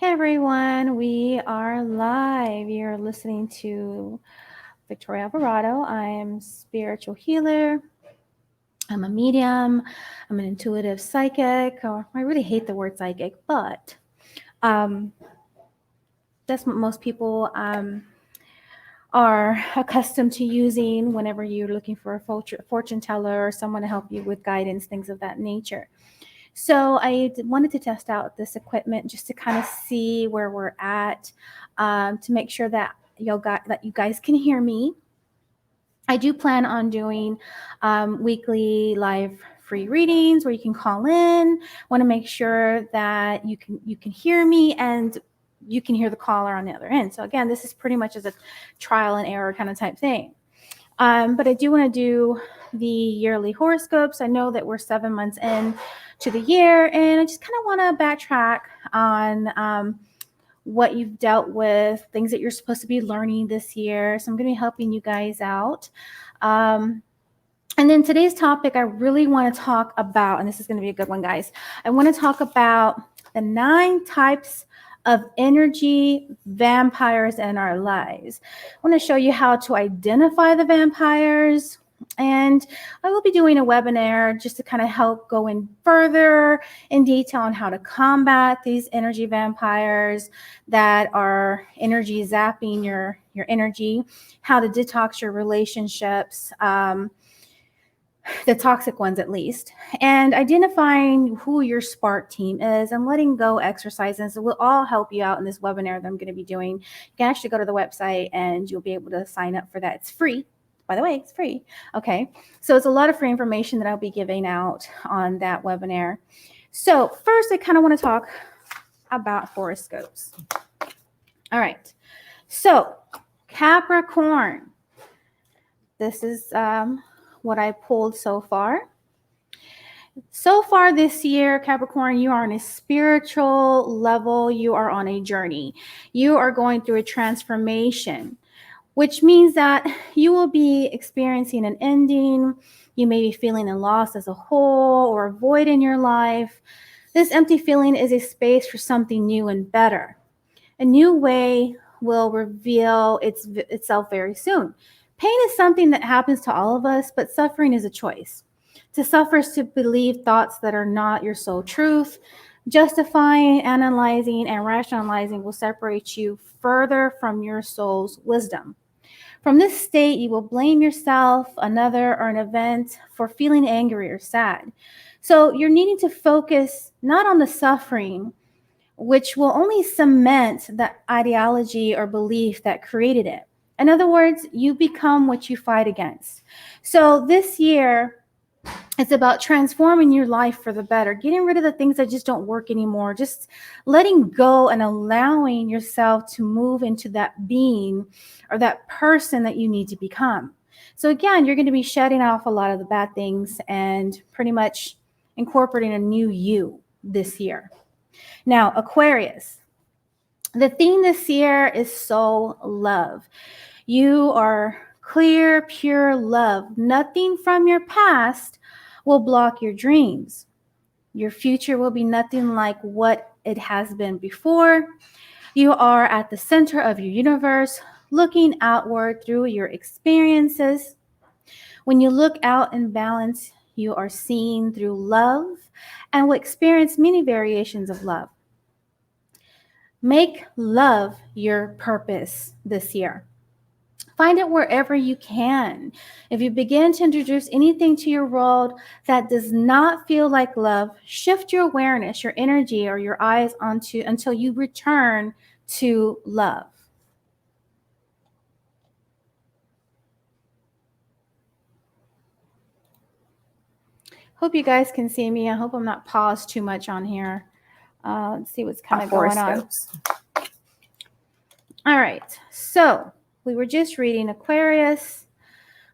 Hey everyone, we are live. You're listening to Victoria Alvarado. I am spiritual healer. I'm a medium. I'm an intuitive psychic. Or I really hate the word psychic, but um, that's what most people are accustomed to using whenever you're looking for a fortune teller or someone to help you with guidance, things of that nature. So I wanted to test out this equipment just to kind of see where we're at, to make sure that you guys can hear me. I do plan on doing weekly live free readings where you can call in. Want to make sure that you can hear me and you can hear the caller on the other end. So again, this is pretty much as a trial and error kind of type thing. But I do want to do the yearly horoscopes. I know that we're 7 months in to the year, and I just kind of want to backtrack on what you've dealt with, things that you're supposed to be learning this year. So I'm going to be helping you guys out. And then today's topic, I really want to talk about, and this is going to be a good one, guys. I want to talk about the 9 types of energy vampires in our lives. I want to show you how to identify the vampires. And I will be doing a webinar just to kind of help go in further in detail on how to combat these energy vampires that are energy zapping your energy, how to detox your relationships, the toxic ones at least, and identifying who your spark team is and letting go exercises will all help you out in this webinar that I'm going to be doing. You can actually go to the website and you'll be able to sign up for that. It's free. By the way, it's free. Okay. So it's a lot of free information that I'll be giving out on that webinar. So first, I kind of want to talk about horoscopes. All right. So Capricorn. This is what I pulled so far. So far this year, Capricorn, you are on a spiritual level. You are on a journey. You are going through a transformation, which means that you will be experiencing an ending. You may be feeling a loss as a whole or a void in your life. This empty feeling is a space for something new and better. A new way will reveal itself very soon. Pain is something that happens to all of us, but suffering is a choice. To suffer is to believe thoughts that are not your soul truth. Justifying, analyzing, and rationalizing will separate you further from your soul's wisdom. From this state, you will blame yourself, another, or an event for feeling angry or sad. So you're needing to focus not on the suffering, which will only cement the ideology or belief that created it. In other words, you become what you fight against. So this year, it's about transforming your life for the better, getting rid of the things that just don't work anymore, just letting go and allowing yourself to move into that being or that person that you need to become. So again, you're going to be shedding off a lot of the bad things and pretty much incorporating a new you this year. Now, Aquarius, the theme this year is soul love. You are clear, pure love. Nothing from your past will block your dreams. Your future will be nothing like what it has been before. You are at the center of your universe, looking outward through your experiences. When you look out in balance, you are seen through love and will experience many variations of love. Make love your purpose this year. Find it wherever you can. If you begin to introduce anything to your world that does not feel like love, shift your awareness, your energy, or your eyes onto until you return to love. Hope you guys can see me. I hope I'm not paused too much on here. Let's see what's kind of going on. All right. So we were just reading Aquarius.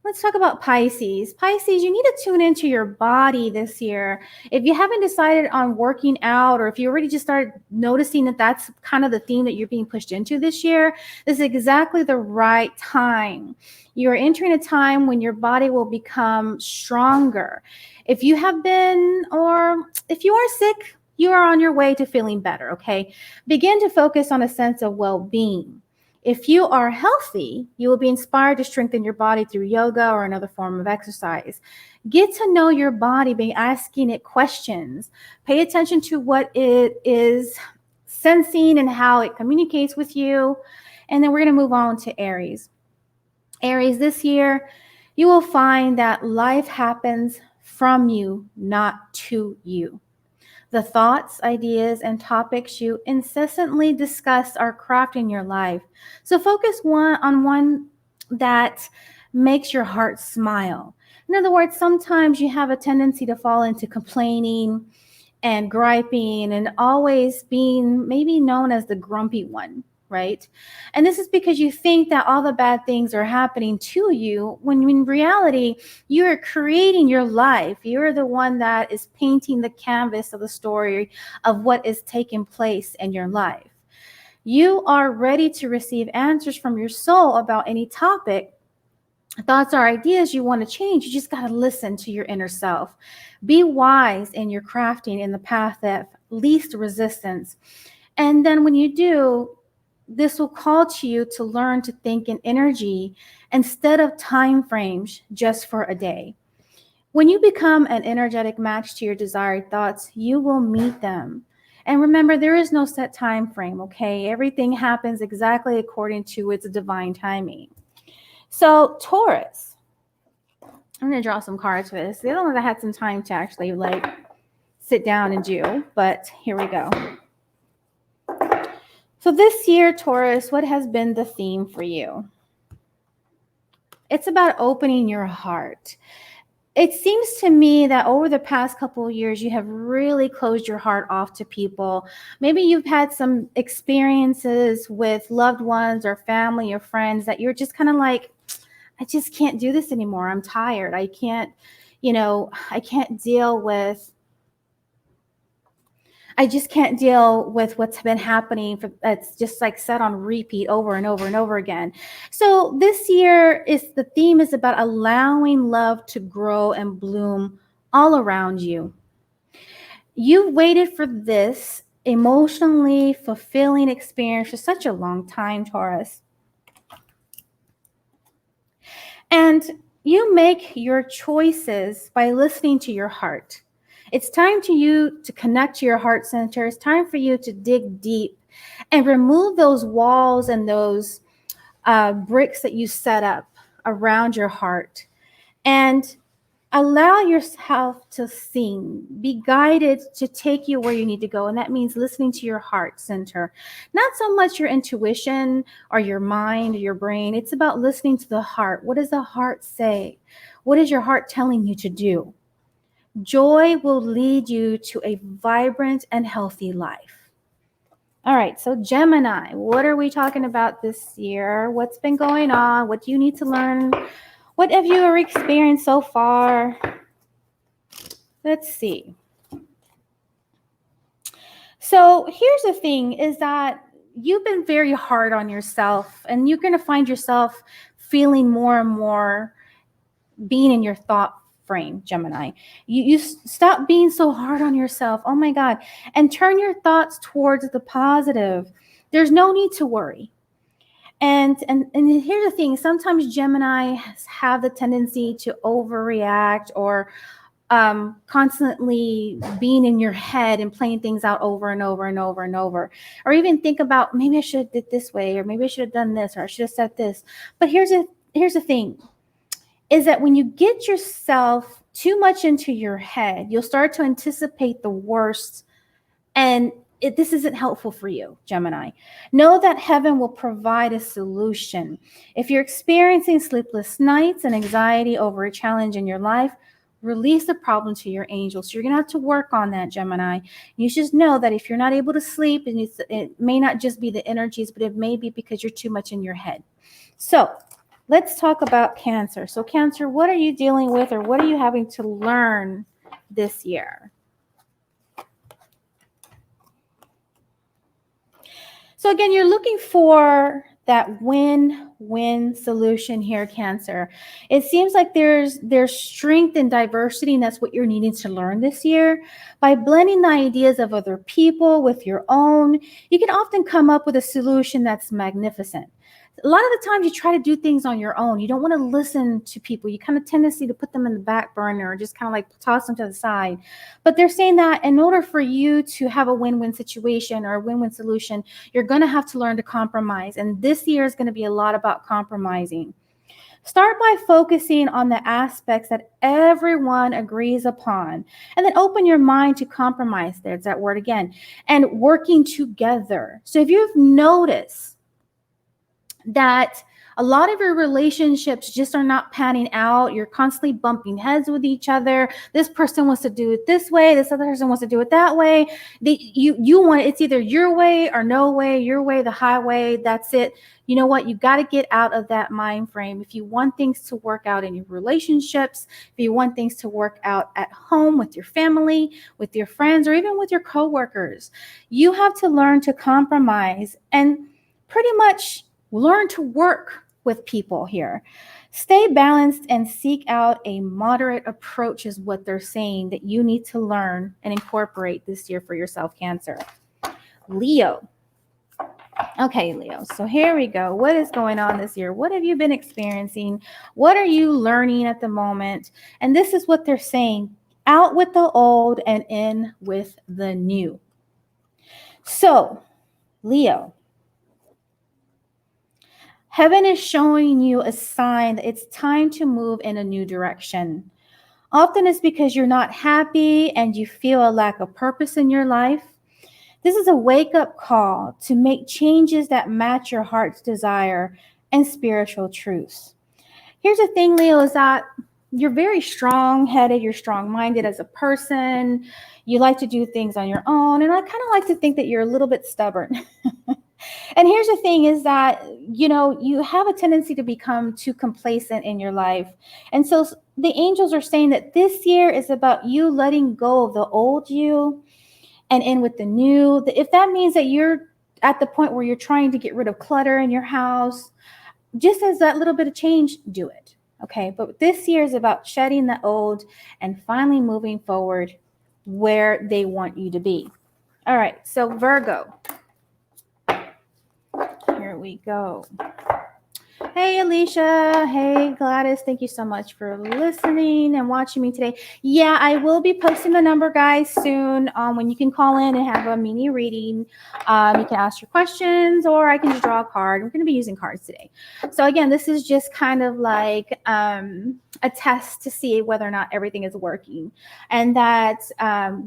Let's talk about Pisces. Pisces, you need to tune into your body this year. If you haven't decided on working out, or if you already just started noticing that that's kind of the theme that you're being pushed into this year, this is exactly the right time. You're entering a time when your body will become stronger. If you have been, or if you are sick, You are on your way to feeling better, okay? Begin to focus on a sense of well-being. If you are healthy, you will be inspired to strengthen your body through yoga or another form of exercise. Get to know your body by asking it questions. Pay attention to what it is sensing and how it communicates with you. And then we're going to move on to Aries. Aries, this year, you will find that life happens from you, not to you. The thoughts, ideas, and topics you incessantly discuss are crafting your life. So focus on one that makes your heart smile. In other words, sometimes you have a tendency to fall into complaining and griping and always being maybe known as the grumpy one, right? And this is because you think that all the bad things are happening to you when in reality, you are creating your life. You're the one that is painting the canvas of the story of what is taking place in your life. You are ready to receive answers from your soul about any topic, thoughts or ideas you want to change. You just got to listen to your inner self. Be wise in your crafting in the path that least resistance. And then when you do, this will call to you to learn to think in energy instead of time frames just for a day. When you become an energetic match to your desired thoughts, you will meet them. And remember, there is no set time frame, okay? Everything happens exactly according to its divine timing. So, Taurus, I'm going to draw some cards for this. The other ones I had some time to actually sit down and do, but here we go. So this year, Taurus, what has been the theme for you? It's about opening your heart. It seems to me that over the past couple of years, you have really closed your heart off to people. Maybe you've had some experiences with loved ones or family or friends that you're just kind of like, I just can't do this anymore. I'm tired. I can't deal with what's been happening. It's just like set on repeat over and over and over again. So this year the theme is about allowing love to grow and bloom all around you. You've waited for this emotionally fulfilling experience for such a long time, Taurus. And you make your choices by listening to your heart. It's time to you to connect to your heart center. It's time for you to dig deep and remove those walls and those bricks that you set up around your heart. And allow yourself to sing. Be guided to take you where you need to go. And that means listening to your heart center. Not so much your intuition or your mind or your brain. It's about listening to the heart. What does the heart say? What is your heart telling you to do? Joy will lead you to a vibrant and healthy life. All right, so Gemini, what are we talking about this year? What's been going on? What do you need to learn? What have you experienced so far? Let's see. So here's the thing is that you've been very hard on yourself, and you're going to find yourself feeling more and more being in your thought frame, Gemini. You stop being so hard on yourself. Oh my God. And turn your thoughts towards the positive. There's no need to worry. And here's the thing. Sometimes Gemini have the tendency to overreact or constantly being in your head and playing things out over and over and over and over, or even think about maybe I should have did this way, or maybe I should have done this, or I should have said this. But here's the thing is that when you get yourself too much into your head, you'll start to anticipate the worst, and this isn't helpful for you, Gemini. Know that heaven will provide a solution. If you're experiencing sleepless nights and anxiety over a challenge in your life, release the problem to your angels. So you're going to have to work on that, Gemini. You should know that if you're not able to sleep, and it may not just be the energies, but it may be because you're too much in your head. So let's talk about Cancer. So Cancer, what are you dealing with, or what are you having to learn this year? So again, you're looking for that win-win solution here, Cancer. It seems like there's strength and diversity, and that's what you're needing to learn this year. By blending the ideas of other people with your own, you can often come up with a solution that's magnificent. A lot of the times you try to do things on your own. You don't want to listen to people. You kind of tendency to put them in the back burner or just kind of like toss them to the side. But they're saying that in order for you to have a win-win situation or a win-win solution, you're going to have to learn to compromise. And this year is going to be a lot about compromising. Start by focusing on the aspects that everyone agrees upon, and then open your mind to compromise. There's that word again, and working together. So if you've noticed that a lot of your relationships just are not panning out, you're constantly bumping heads with each other. This person wants to do it this way, this other person wants to do it that way. You want it's either your way or no way, your way, the highway. That's it. You know what? You got to get out of that mind frame. If you want things to work out in your relationships, if you want things to work out at home with your family, with your friends, or even with your coworkers, you have to learn to compromise and pretty much learn to work with people here. Stay balanced and seek out a moderate approach is what they're saying that you need to learn and incorporate this year for yourself, Cancer. Leo. Okay, Leo. So here we go. What is going on this year? What have you been experiencing? What are you learning at the moment? And this is what they're saying. Out with the old and in with the new. So, Leo, heaven is showing you a sign that it's time to move in a new direction. Often it's because you're not happy and you feel a lack of purpose in your life. This is a wake-up call to make changes that match your heart's desire and spiritual truths. Here's the thing, Leo, is that you're very strong-headed, you're strong-minded as a person. You like to do things on your own, and I kind of like to think that you're a little bit stubborn. And here's the thing is that, you have a tendency to become too complacent in your life. And so the angels are saying that this year is about you letting go of the old you and in with the new. If that means that you're at the point where you're trying to get rid of clutter in your house, just as that little bit of change, do it. Okay. But this year is about shedding the old and finally moving forward where they want you to be. All right. So Virgo. Here we go. Hey, Alicia. Hey, Gladys. Thank you so much for listening and watching me today. Yeah, I will be posting the number, guys, soon when you can call in and have a mini reading. You can ask your questions or I can just draw a card. We're going to be using cards today. So, again, this is just kind of like a test to see whether or not everything is working and that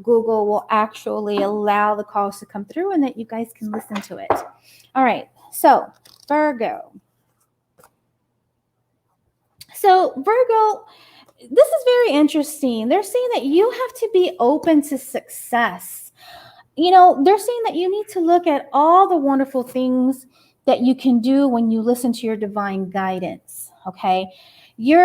Google will actually allow the calls to come through and that you guys can listen to it. All right. So, Virgo. So, Virgo, this is very interesting. They're saying that you have to be open to success. They're saying that you need to look at all the wonderful things that you can do when you listen to your divine guidance. Okay. You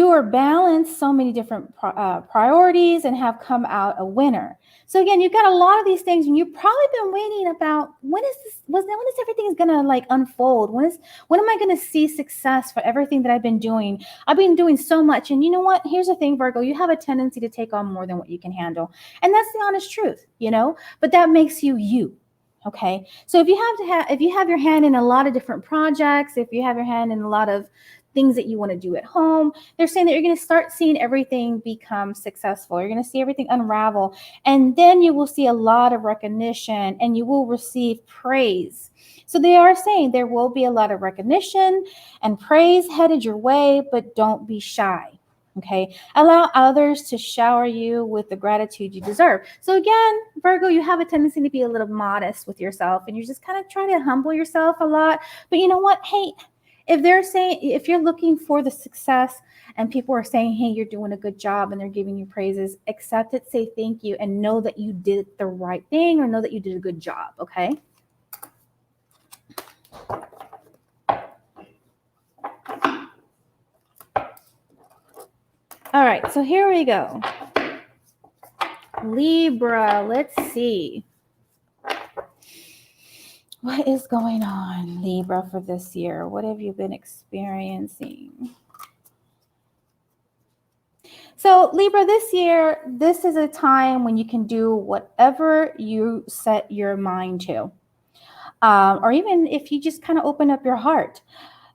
are balanced so many different priorities and have come out a winner. So again, you've got a lot of these things, and you've probably been waiting about when is everything going to unfold? When am I going to see success for everything that I've been doing? I've been doing so much, and you know what? Here's the thing, Virgo. You have a tendency to take on more than what you can handle, and that's the honest truth, But that makes you you. Okay, so if you have your hand in a lot of different projects, if you have your hand in a lot of things that you want to do at home, they're saying that you're going to start seeing everything become successful. You're going to see everything unravel, and then you will see a lot of recognition and you will receive praise. So they are saying there will be a lot of recognition and praise headed your way, but don't be shy. Okay. Allow others to shower you with the gratitude you deserve. So again, Virgo, you have a tendency to be a little modest with yourself and you just kind of try to humble yourself a lot. But you know what? Hey, if you're looking for the success and people are saying, hey, you're doing a good job and they're giving you praises, accept it, say thank you, and know that you did the right thing or know that you did a good job. Okay. All right. So here we go. Libra. Let's see. What is going on, Libra, for this year? What have you been experiencing? So, Libra, this year, this is a time when you can do whatever you set your mind to. Or even if you just kind of open up your heart.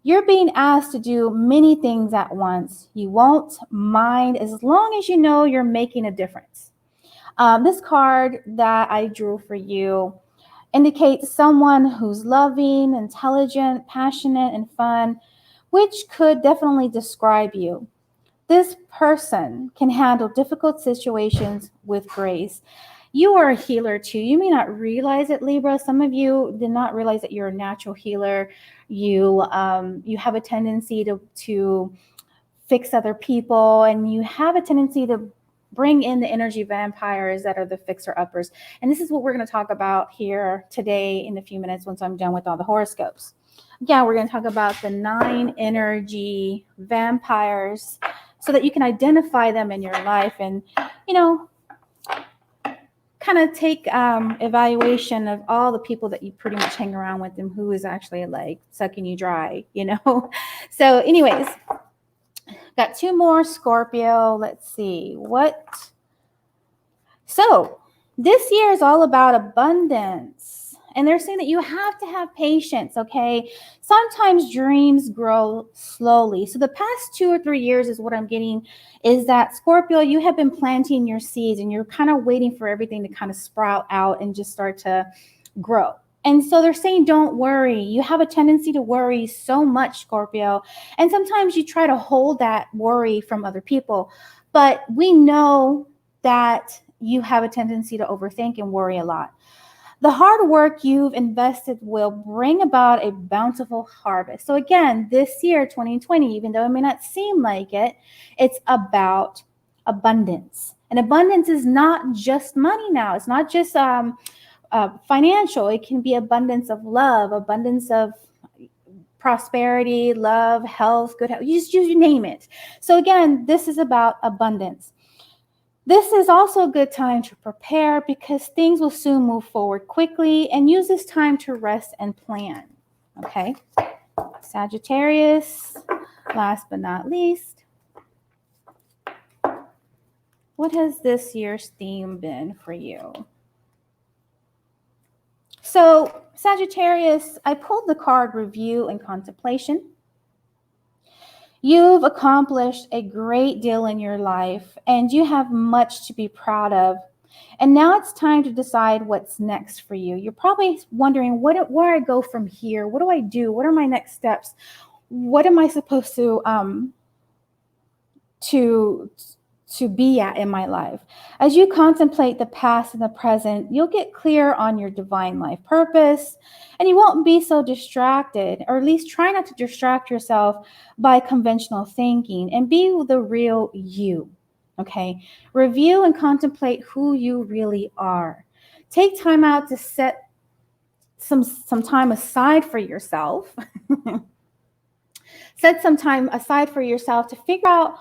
You're being asked to do many things at once. You won't mind as long as you know you're making a difference. This card that I drew for you indicates someone who's loving, intelligent, passionate, and fun, which could definitely describe you. This person can handle difficult situations with grace. You are a healer too. You may not realize it, Libra. Some of you did not realize that you're a natural healer. You have a tendency to fix other people, and you have a tendency to bring in the energy vampires that are the fixer-uppers. And this is what we're going to talk about here today in a few minutes once I'm done with all the horoscopes. Again, we're going to talk about the 9 energy vampires so that you can identify them in your life and, kind of take evaluation of all the people that you pretty much hang around with and who is actually like sucking you dry, So anyways, got 2 more Scorpio. Let's see what. So this year is all about abundance. And they're saying that you have to have patience, okay? Sometimes dreams grow slowly. So the past 2 or 3 years is what I'm getting is that, Scorpio, you have been planting your seeds and you're kind of waiting for everything to kind of sprout out and just start to grow. And so they're saying, don't worry. You have a tendency to worry so much, Scorpio. And sometimes you try to hold that worry from other people. But we know that you have a tendency to overthink and worry a lot. The hard work you've invested will bring about a bountiful harvest. So again, this year, 2020, even though it may not seem like it, it's about abundance. And abundance is not just money now. It's not just financial. It can be abundance of love, abundance of prosperity, love, health, good health. You name it. So again, this is about abundance. This is also a good time to prepare because things will soon move forward quickly, and use this time to rest and plan. Okay. Sagittarius, last but not least. What has this year's theme been for you? So, Sagittarius, I pulled the card Review and Contemplation. You've accomplished a great deal in your life, and you have much to be proud of. And now it's time to decide what's next for you. You're probably wondering, where do I go from here? What do I do? What are my next steps? What am I supposed to be at in my life? As you contemplate the past and the present, you'll get clear on your divine life purpose, and you won't be so distracted, or at least try not to distract yourself by conventional thinking, and be the real you. Okay? Review and contemplate who you really are. Take time out to set some time aside for yourself. Set some time aside for yourself to figure out,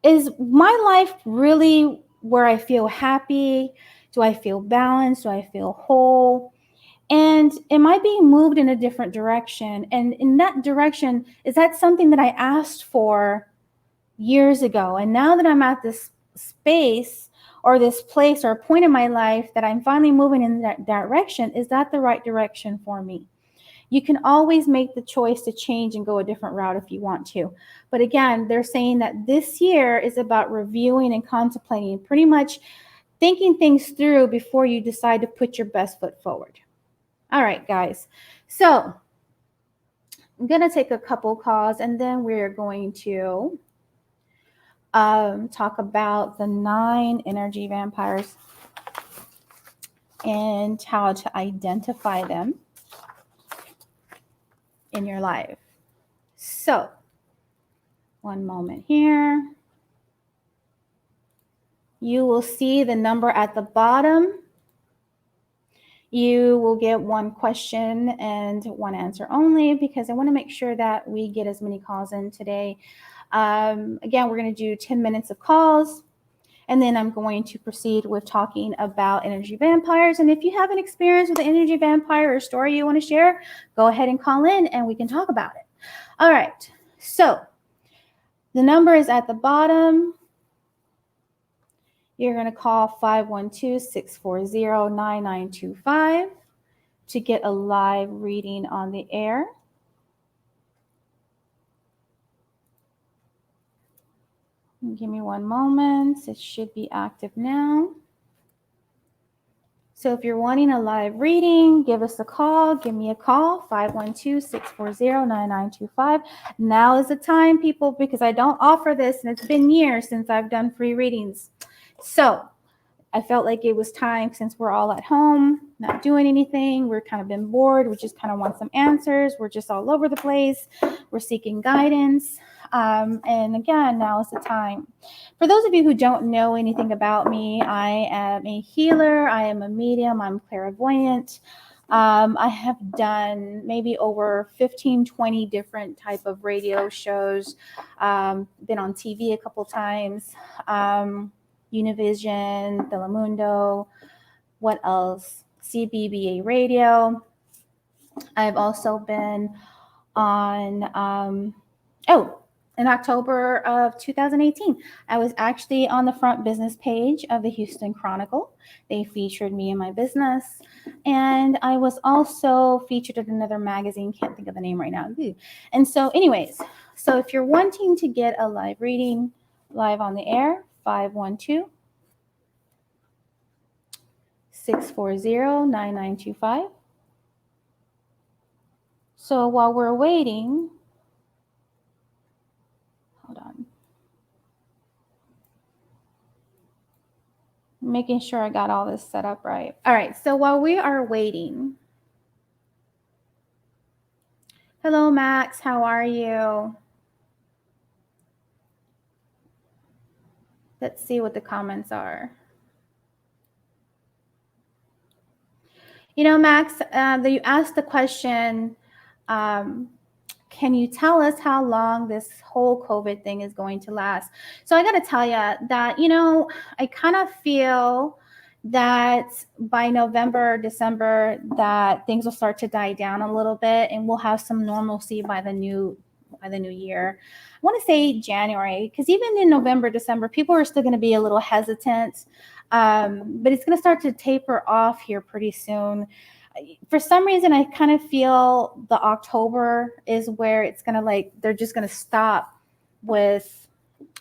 is my life really where I feel happy? Do I feel balanced? Do I feel whole? And am I being moved in a different direction? And in that direction, is that something that I asked for years ago? And now that I'm at this space or this place or point in my life that I'm finally moving in that direction, is that the right direction for me? You can always make the choice to change and go a different route if you want to. But again, they're saying that this year is about reviewing and contemplating, pretty much thinking things through before you decide to put your best foot forward. All right, guys. So I'm going to take a couple calls, and then we're going to talk about the 9 energy vampires and how to identify them in your life. So, one moment here. You will see the number at the bottom. You will get 1 question and 1 answer only, because I want to make sure that we get as many calls in today. Again, we're going to do 10 minutes of calls. And then I'm going to proceed with talking about energy vampires. And if you have an experience with an energy vampire or story you want to share, go ahead and call in and we can talk about it. All right. So the number is at the bottom. You're going to call 512-640-9925 to get a live reading on the air. Give me one moment. It should be active now. So if you're wanting a live reading, give us a call. Give me a call, 512-640-9925. Now is the time, people, because I don't offer this, and it's been years since I've done free readings. So I felt like it was time, since we're all at home, not doing anything. We're kind of been bored. We just kind of want some answers. We're just all over the place. We're seeking guidance. And again, now is the time. For those of you who don't know anything about me, I am a healer. I am a medium. I'm clairvoyant. I have done maybe over 15, 20 different type of radio shows. Been on TV a couple times. Univision, Telemundo, what else? CBBA radio. I've also been on, in October of 2018, I was actually on the front business page of the Houston Chronicle. They featured me in my business. And I was also featured in another magazine, can't think of the name right now. And so anyways, so if you're wanting to get a live reading live on the air, 512-640-9925. So while we're waiting, hold on. Making sure I got all this set up right. All right, so while we are waiting, hello, Max, how are you? Let's see what the comments are. You know, Max, you asked the question, can you tell us how long this whole COVID thing is going to last? So I got to tell you that, I kind of feel that by November, December, that things will start to die down a little bit and we'll have some normalcy by the new year. I want to say January, because even in November, December, people are still going to be a little hesitant, but it's going to start to taper off here pretty soon. For some reason, I kind of feel the October is where it's going to they're just going to stop with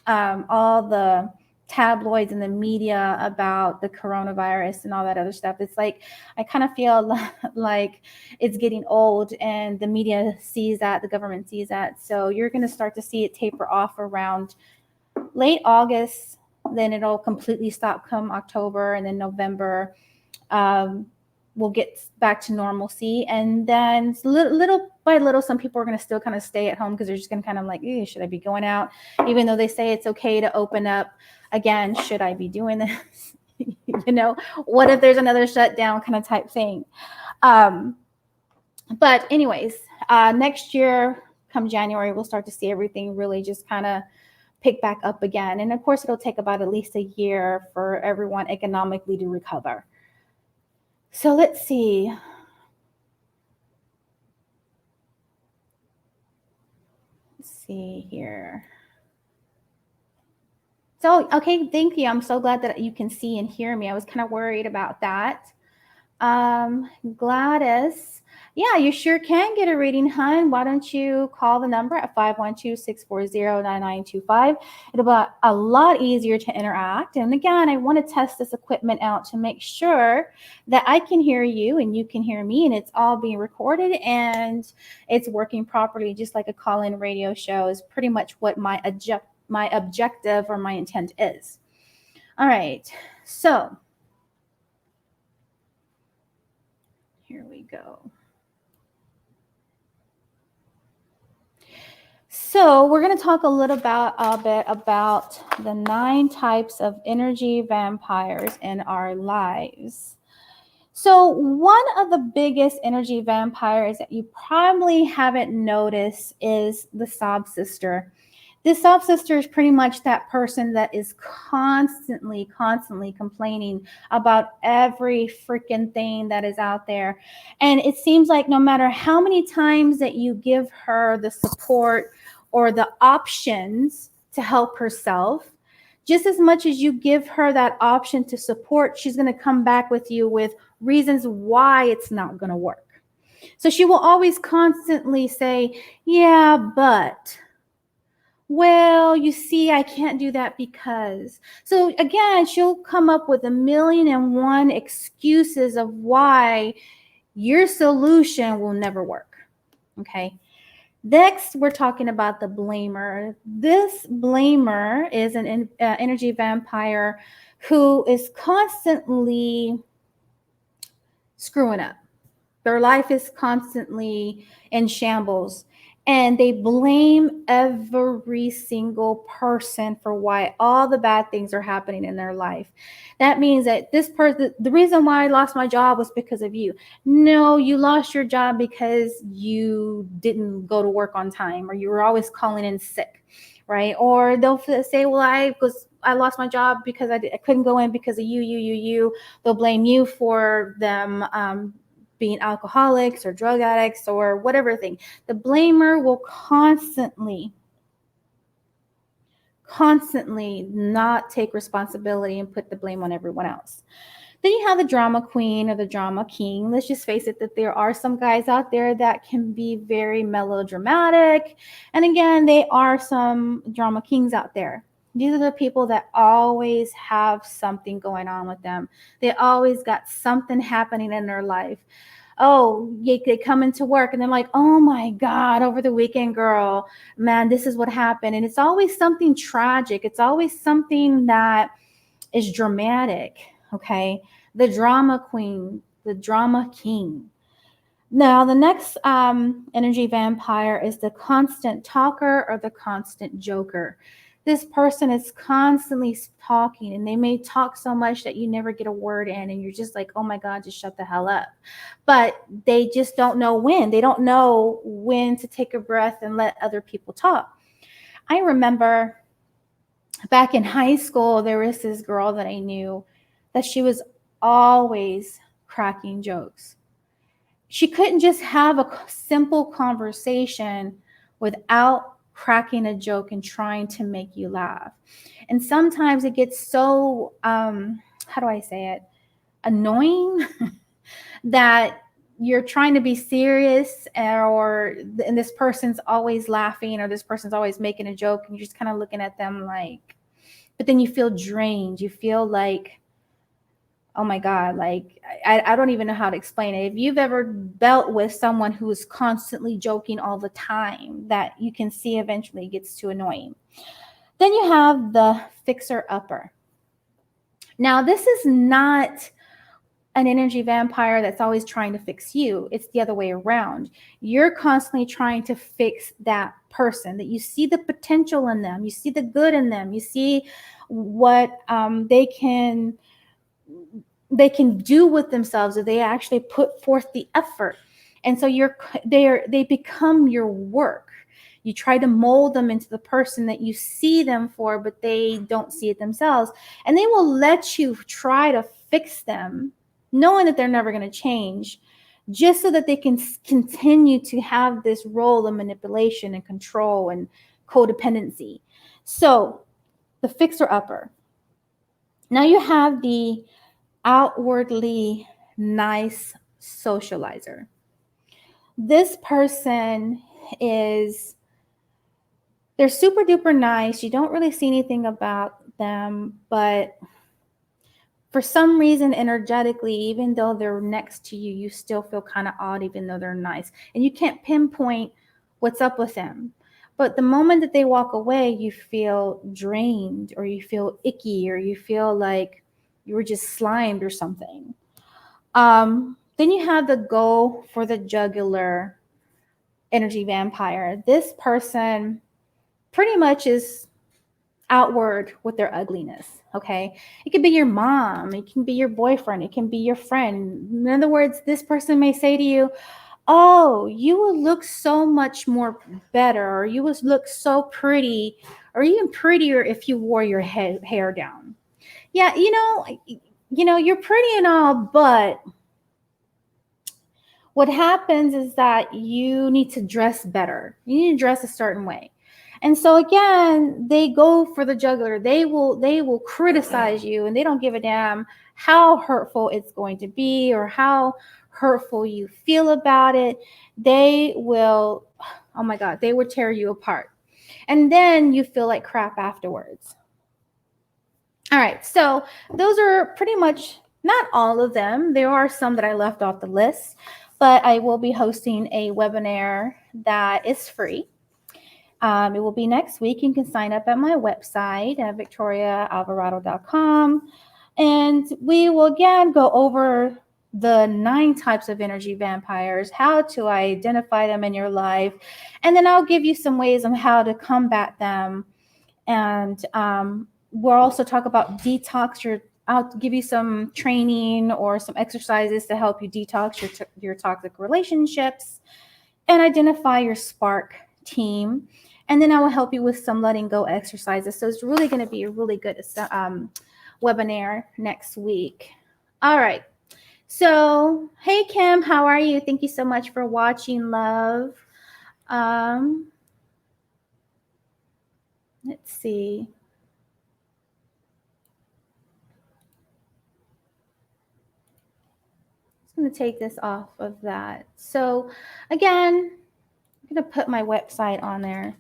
all the tabloids and the media about the coronavirus and all that other stuff. It's like, I kind of feel like it's getting old and the media sees that, the government sees that. So you're going to start to see it taper off around late August. Then it'll completely stop come October, and then November. We'll get back to normalcy. And then little by little, some people are going to still kind of stay at home because they're just going to kind of like, should I be going out? Even though they say it's okay to open up again, should I be doing this? What if there's another shutdown kind of type thing? But anyways, next year, come January, we'll start to see everything really just kind of pick back up again. And of course, it'll take about at least a year for everyone economically to recover. So let's see. Let's see here. So, okay, thank you. I'm so glad that you can see and hear me. I was kind of worried about that. Gladys, yeah, you sure can get a reading, hun. Why don't you call the number at 512-640-9925? It'll be a lot easier to interact. And again, I want to test this equipment out to make sure that I can hear you and you can hear me, and it's all being recorded and it's working properly, just like a call-in radio show is pretty much what my objective or my intent is. All right, so here we go. So we're going to talk a little bit about the 9 types of energy vampires in our lives. So one of the biggest energy vampires that you probably haven't noticed is the sob sister. This sob sister is pretty much that person that is constantly complaining about every freaking thing that is out there. And it seems like no matter how many times that you give her the support or the options to help herself, just as much as you give her that option to support, she's going to come back with you with reasons why it's not going to work. So she will always constantly say, yeah, but, well, you see, I can't do that because. So again, she'll come up with 1,000,001 excuses of why your solution will never work. Okay. Next, we're talking about the blamer. This blamer is an energy vampire who is constantly screwing up. Their life is constantly in shambles, and they blame every single person for why all the bad things are happening in their life. That means that this person, the reason why I lost my job was because of you. No, you lost your job because you didn't go to work on time, or you were always calling in sick, right? Or they'll say, well, I lost my job because I couldn't go in because of you. They'll blame you for them being alcoholics or drug addicts or whatever thing. The blamer will constantly not take responsibility and put the blame on everyone else. Then you have the drama queen or the drama king. Let's just face it that there are some guys out there that can be very melodramatic. And again, they are some drama kings out there. These are the people that always have something going on with them. They always got something happening in their life. Oh, they come into work and they're like, oh my God, over the weekend, girl, man, this is what happened. And it's always something tragic. It's always something that is dramatic. Okay. The drama queen, the drama king. Now, the next energy vampire is the constant talker or the constant joker. This person is constantly talking, and they may talk so much that you never get a word in, and you're just like, oh my God, just shut the hell up. But they just don't know when. They don't know when to take a breath and let other people talk. I remember back in high school, there was this girl that I knew that she was always cracking jokes. She couldn't just have a simple conversation without cracking a joke and trying to make you laugh. And sometimes it gets so, how do I say it, annoying that you're trying to be serious and this person's always laughing or this person's always making a joke and you're just kind of looking at them like, but then you feel drained. You feel like, oh my God, like I don't even know how to explain it. If you've ever dealt with someone who is constantly joking all the time, that you can see eventually gets too annoying. Then you have the fixer-upper. Now, this is not an energy vampire that's always trying to fix you. It's the other way around. You're constantly trying to fix that person, that you see the potential in them. You see the good in them. You see what they can do with themselves if they actually put forth the effort. And so they become your work. You try to mold them into the person that you see them for, but they don't see it themselves. And they will let you try to fix them, knowing that they're never going to change, just so that they can continue to have this role of manipulation and control and codependency. So the fixer-upper. Now you have the outwardly nice socializer. This person they're super duper nice. You don't really see anything about them, but for some reason, energetically, even though they're next to you, you still feel kind of odd, even though they're nice. And you can't pinpoint what's up with them. But the moment that they walk away, you feel drained, or you feel icky, or you feel like you were just slimed or something. Then you have the go for the jugular energy vampire. This person pretty much is outward with their ugliness. Okay. It could be your mom. It can be your boyfriend. It can be your friend. In other words, this person may say to you, oh, you will look so much more better, or you would look so pretty, or even prettier if you wore your hair down. Yeah, you're pretty and all, but what happens is that you need to dress better. You need to dress a certain way. And so again, they go for the jugular. They will criticize you, and they don't give a damn how hurtful it's going to be or how hurtful you feel about it. They will, oh my God, they will tear you apart. And then you feel like crap afterwards. All right, so those are pretty much not all of them. There are some that I left off the list, but I will be hosting a webinar that is free. It will be next week. You can sign up at my website at victoriaalvarado.com. And we will again go over the 9 types of energy vampires, how to identify them in your life. And then I'll give you some ways on how to combat them. And we'll also talk about detox. I'll give you some training or some exercises to help you detox your toxic relationships and identify your spark team. And then I will help you with some letting go exercises. So it's really going to be a really good webinar next week. All right. So, hey, Kim, how are you? Thank you so much for watching, love. Let's see. I'm going to take this off of that. So, again, I'm going to put my website on there.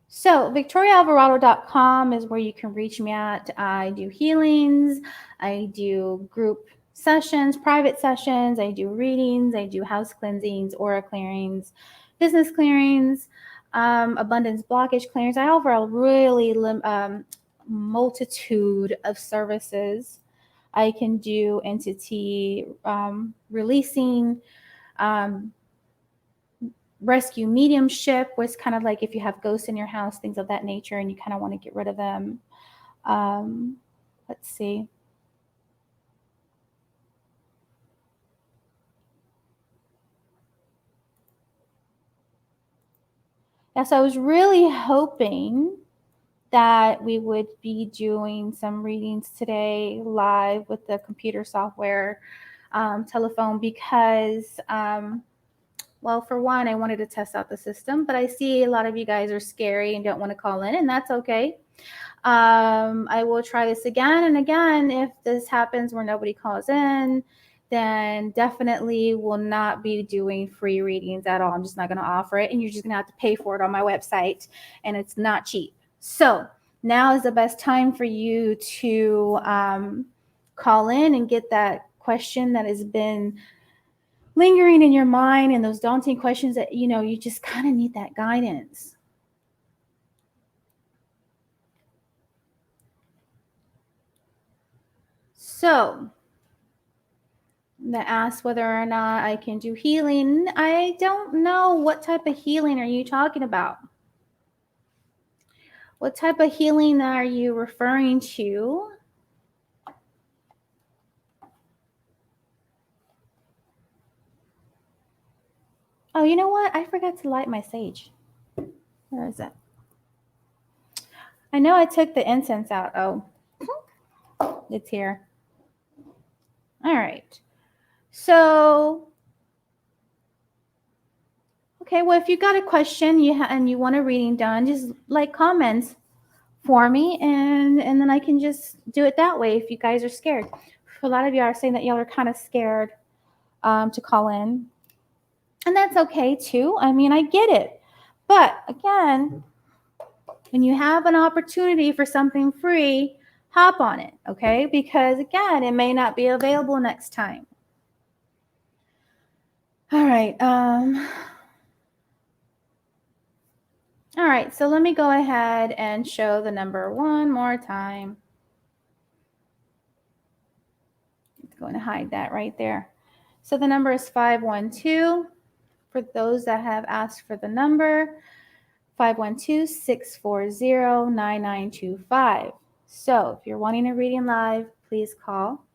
So victoriaalvarado.com is where you can reach me at. I do healings. I do group sessions, private sessions. I do readings. I do house cleansings, aura clearings, business clearings, abundance blockage clearings. I offer a really multitude of services. I can do entity releasing, rescue mediumship, was kind of like if you have ghosts in your house, things of that nature, and you kind of want to get rid of them. Let's see. Yeah, so I was really hoping that we would be doing some readings today live with the computer software, telephone, because well, for one, I wanted to test out the system, but I see a lot of you guys are scary and don't want to call in, and that's okay. I will try this again and again. If this happens where nobody calls in, then definitely will not be doing free readings at all. I'm just not going to offer it, and you're just going to have to pay for it on my website, and it's not cheap. So now is the best time for you to call in and get that question that has been lingering in your mind, and those daunting questions that you just kind of need that guidance. So that asks whether or not I can do healing. I don't know, what type of healing are you talking about? What type of healing are you referring to? Oh, you know what? I forgot to light my sage. Where is it? I know I took the incense out. Oh, it's here. All right. So, okay, well, if you got a question and you want a reading done, just like comments for me, and then I can just do it that way if you guys are scared. A lot of you are saying that y'all are kind of scared to call in, and that's okay too. I mean, I get it. But again, when you have an opportunity for something free, hop on it, okay? Because again, it may not be available next time. All right. All right, so let me go ahead and show the number one more time. It's going to hide that right there. So the number is 512. For those that have asked for the number, 512-640-9925. So if you're wanting a reading live, please call.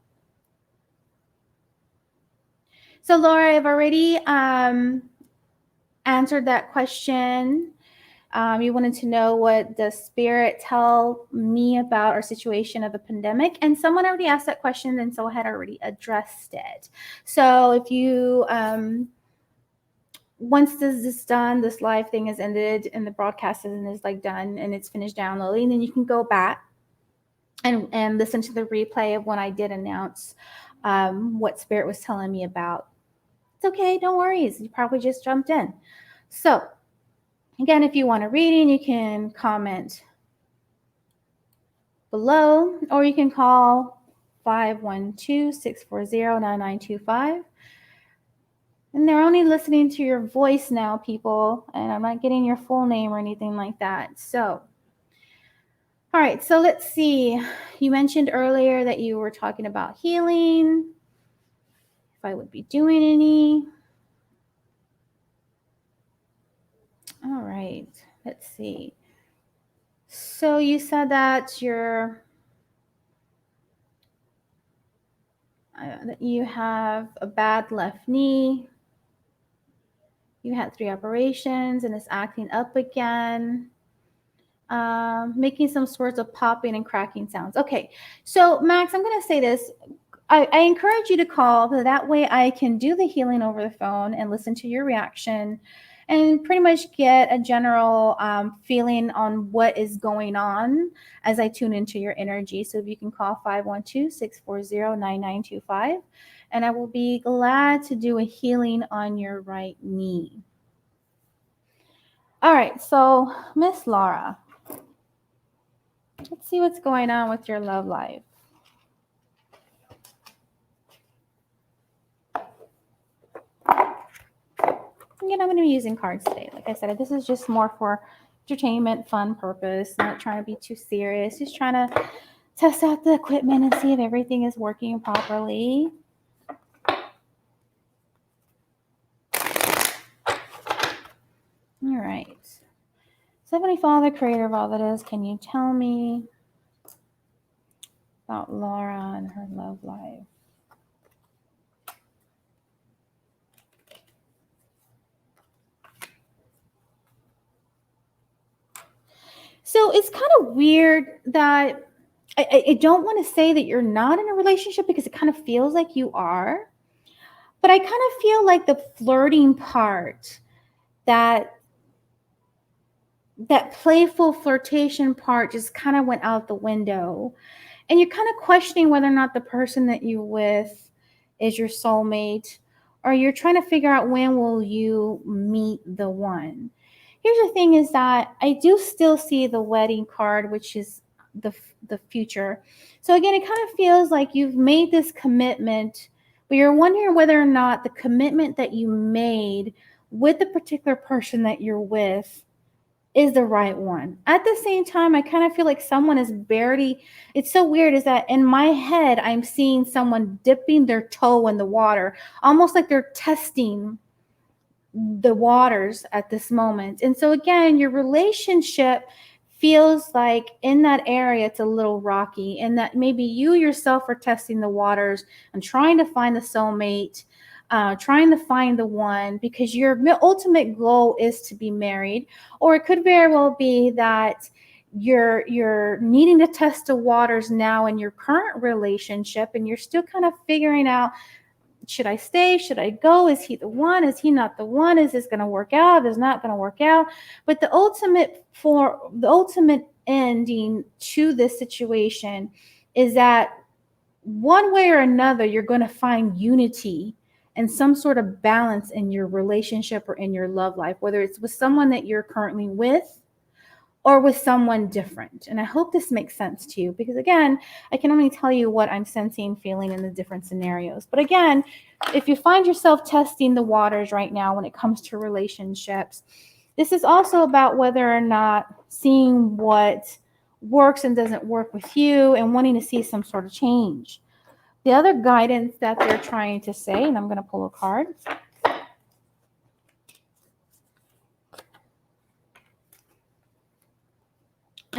So Laura, I've already answered that question. You wanted to know what the spirit tell me about our situation of the pandemic, and someone already asked that question, and so I had already addressed it. So if you once this is done, this live thing is ended, and the broadcast is like done, and it's finished downloading, then you can go back and listen to the replay of when I did announce what spirit was telling me about. It's okay, don't worry. You probably just jumped in. So again, if you want a reading, you can comment below, or you can call 512-640-9925. And they're only listening to your voice now, people, and I'm not getting your full name or anything like that. So, all right, so let's see. You mentioned earlier that you were talking about healing, if I would be doing any. All right, let's see. So you said that that you have a bad left knee. You had 3 operations and it's acting up again. Making some sorts of popping and cracking sounds. Okay, so Max, I'm going to say this. I encourage you to call, so that way I can do the healing over the phone and listen to your reaction and pretty much get a general feeling on what is going on as I tune into your energy. So if you can call 512-640-9925, and I will be glad to do a healing on your right knee. All right, so Miss Laura, let's see what's going on with your love life. Again, I'm going to be using cards today. Like I said, this is just more for entertainment, fun purpose. Not trying to be too serious. Just trying to test out the equipment and see if everything is working properly. All right. So, Heavenly Father, creator of all that is, can you tell me about Laura and her love life? So it's kind of weird that I don't want to say that you're not in a relationship, because it kind of feels like you are. But I kind of feel like the flirting part, that playful flirtation part, just kind of went out the window. And you're kind of questioning whether or not the person that you're with is your soulmate, or you're trying to figure out when will you meet the one. Here's the thing, is that I do still see the wedding card, which is the future. So again, it kind of feels like you've made this commitment, but you're wondering whether or not the commitment that you made with the particular person that you're with is the right one. At the same time, I kind of feel like someone is barely, it's so weird, is that in my head, I'm seeing someone dipping their toe in the water, almost like they're testing the waters at this moment. And so again, your relationship feels like in that area it's a little rocky, and that maybe you yourself are testing the waters and trying to find the soulmate, trying to find the one, because your ultimate goal is to be married. Or it could very well be that you're needing to test the waters now in your current relationship, and you're still kind of figuring out, should I stay? Should I go? Is he the one? Is he not the one? Is this going to work out? Is not going to work out? But the ultimate ending to this situation is that one way or another, you're going to find unity and some sort of balance in your relationship or in your love life, whether it's with someone that you're currently with or with someone different. And I hope this makes sense to you, because again, I can only tell you what I'm sensing, feeling in the different scenarios. But again, if you find yourself testing the waters right now when it comes to relationships, this is also about whether or not seeing what works and doesn't work with you and wanting to see some sort of change. The other guidance that they're trying to say, and I'm going to pull a card.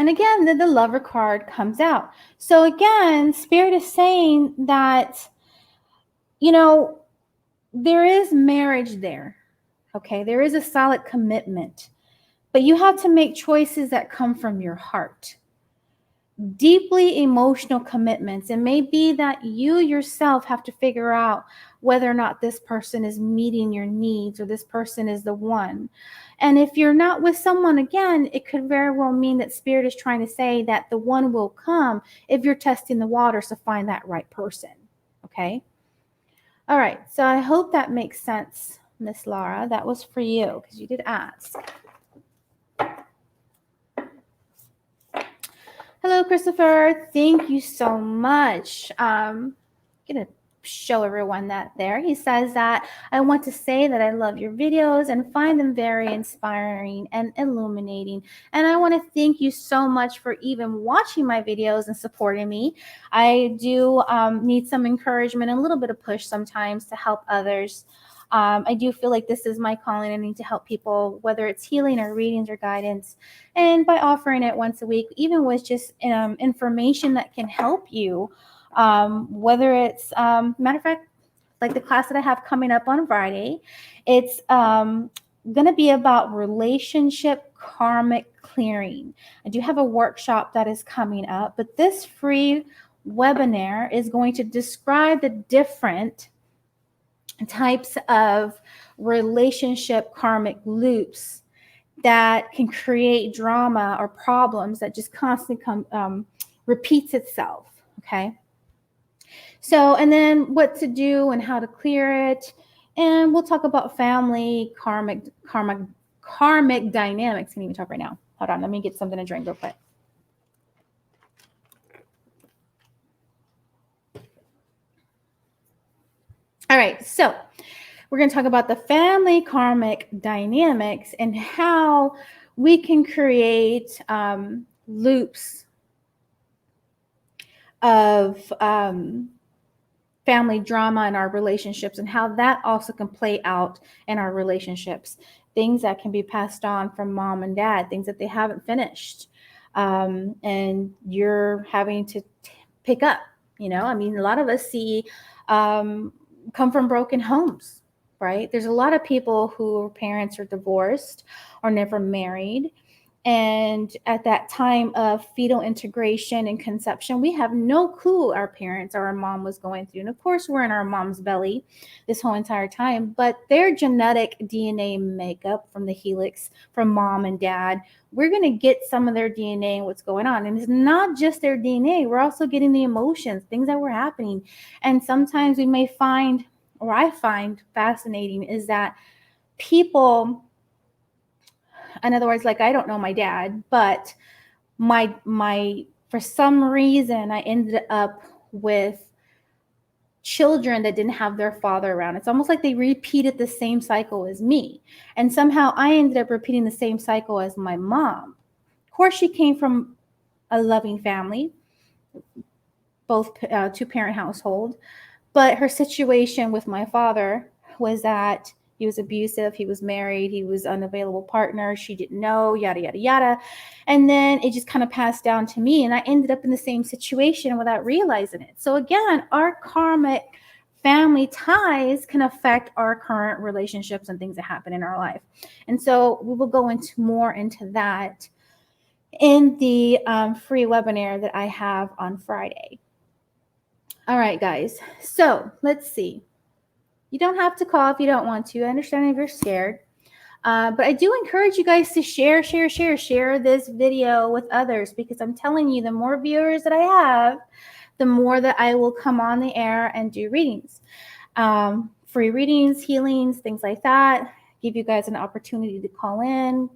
And again, the Lover card comes out. So again, Spirit is saying that, you know, there is marriage there. Okay, there is a solid commitment, but you have to make choices that come from your heart. Deeply emotional commitments. It may be that you yourself have to figure out whether or not this person is meeting your needs or this person is the one. And if you're not with someone, again, it could very well mean that Spirit is trying to say that the one will come if you're testing the waters to find that right person. Okay. All right. So I hope that makes sense, Miss Laura. That was for you because you did ask. Hello, Christopher. Thank you so much. I'm going to show everyone that there. He says that I want to say that I love your videos and find them very inspiring and illuminating. And I want to thank you so much for even watching my videos and supporting me. I do need some encouragement and a little bit of push sometimes to help others. I do feel like this is my calling. I need to help people, whether it's healing or readings or guidance. And by offering it once a week, even with just information that can help you, whether it's, matter of fact, like the class that I have coming up on Friday, it's going to be about relationship karmic clearing. I do have a workshop that is coming up, but this free webinar is going to describe the different types of relationship karmic loops that can create drama or problems that just constantly repeats itself. Okay. So, and then what to do and how to clear it. And we'll talk about family karmic dynamics. Can't even talk right now. Hold on. Let me get something to drink real quick. All right. So we're going to talk about the family karmic dynamics and how we can create loops of family drama in our relationships and how that also can play out in our relationships. Things that can be passed on from mom and dad, things that they haven't finished. And you're having to pick up, you know, I mean, a lot of us come from broken homes, right? There's a lot of people who parents are divorced or never married. And at that time of fetal integration and conception, we have no clue our parents or our mom was going through. And of course, we're in our mom's belly this whole entire time, but their genetic DNA makeup from the helix from mom and dad, we're going to get some of their DNA and what's going on. And it's not just their DNA. We're also getting the emotions, things that were happening. And sometimes we may find, or I find fascinating, is that people, in other words, like I don't know my dad, but my for some reason I ended up with children that didn't have their father around. It's almost like they repeated the same cycle as me. And somehow I ended up repeating the same cycle as my mom. Of course, she came from a loving family, both two-parent household, but her situation with my father was that he was abusive, he was married, he was unavailable partner, she didn't know, yada, yada, yada. And then it just kind of passed down to me, and I ended up in the same situation without realizing it. So again, our karmic family ties can affect our current relationships and things that happen in our life. And so we will go more into that in the free webinar that I have on Friday. All right, guys. So let's see. You don't have to call if you don't want to. I understand if you're scared. But I do encourage you guys to share this video with others, because I'm telling you, the more viewers that I have, the more that I will come on the air and do readings. Free readings, healings, things like that. Give you guys an opportunity to call in,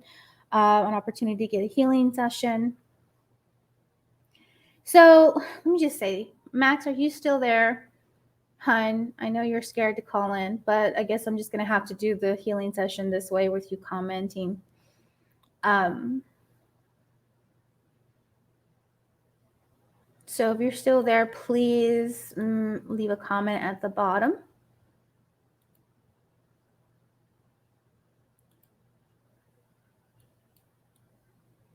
an opportunity to get a healing session. So let me just say, Max, are you still there? Hun, I know you're scared to call in, but I guess I'm just going to have to do the healing session this way with you commenting. So if you're still there, please leave a comment at the bottom.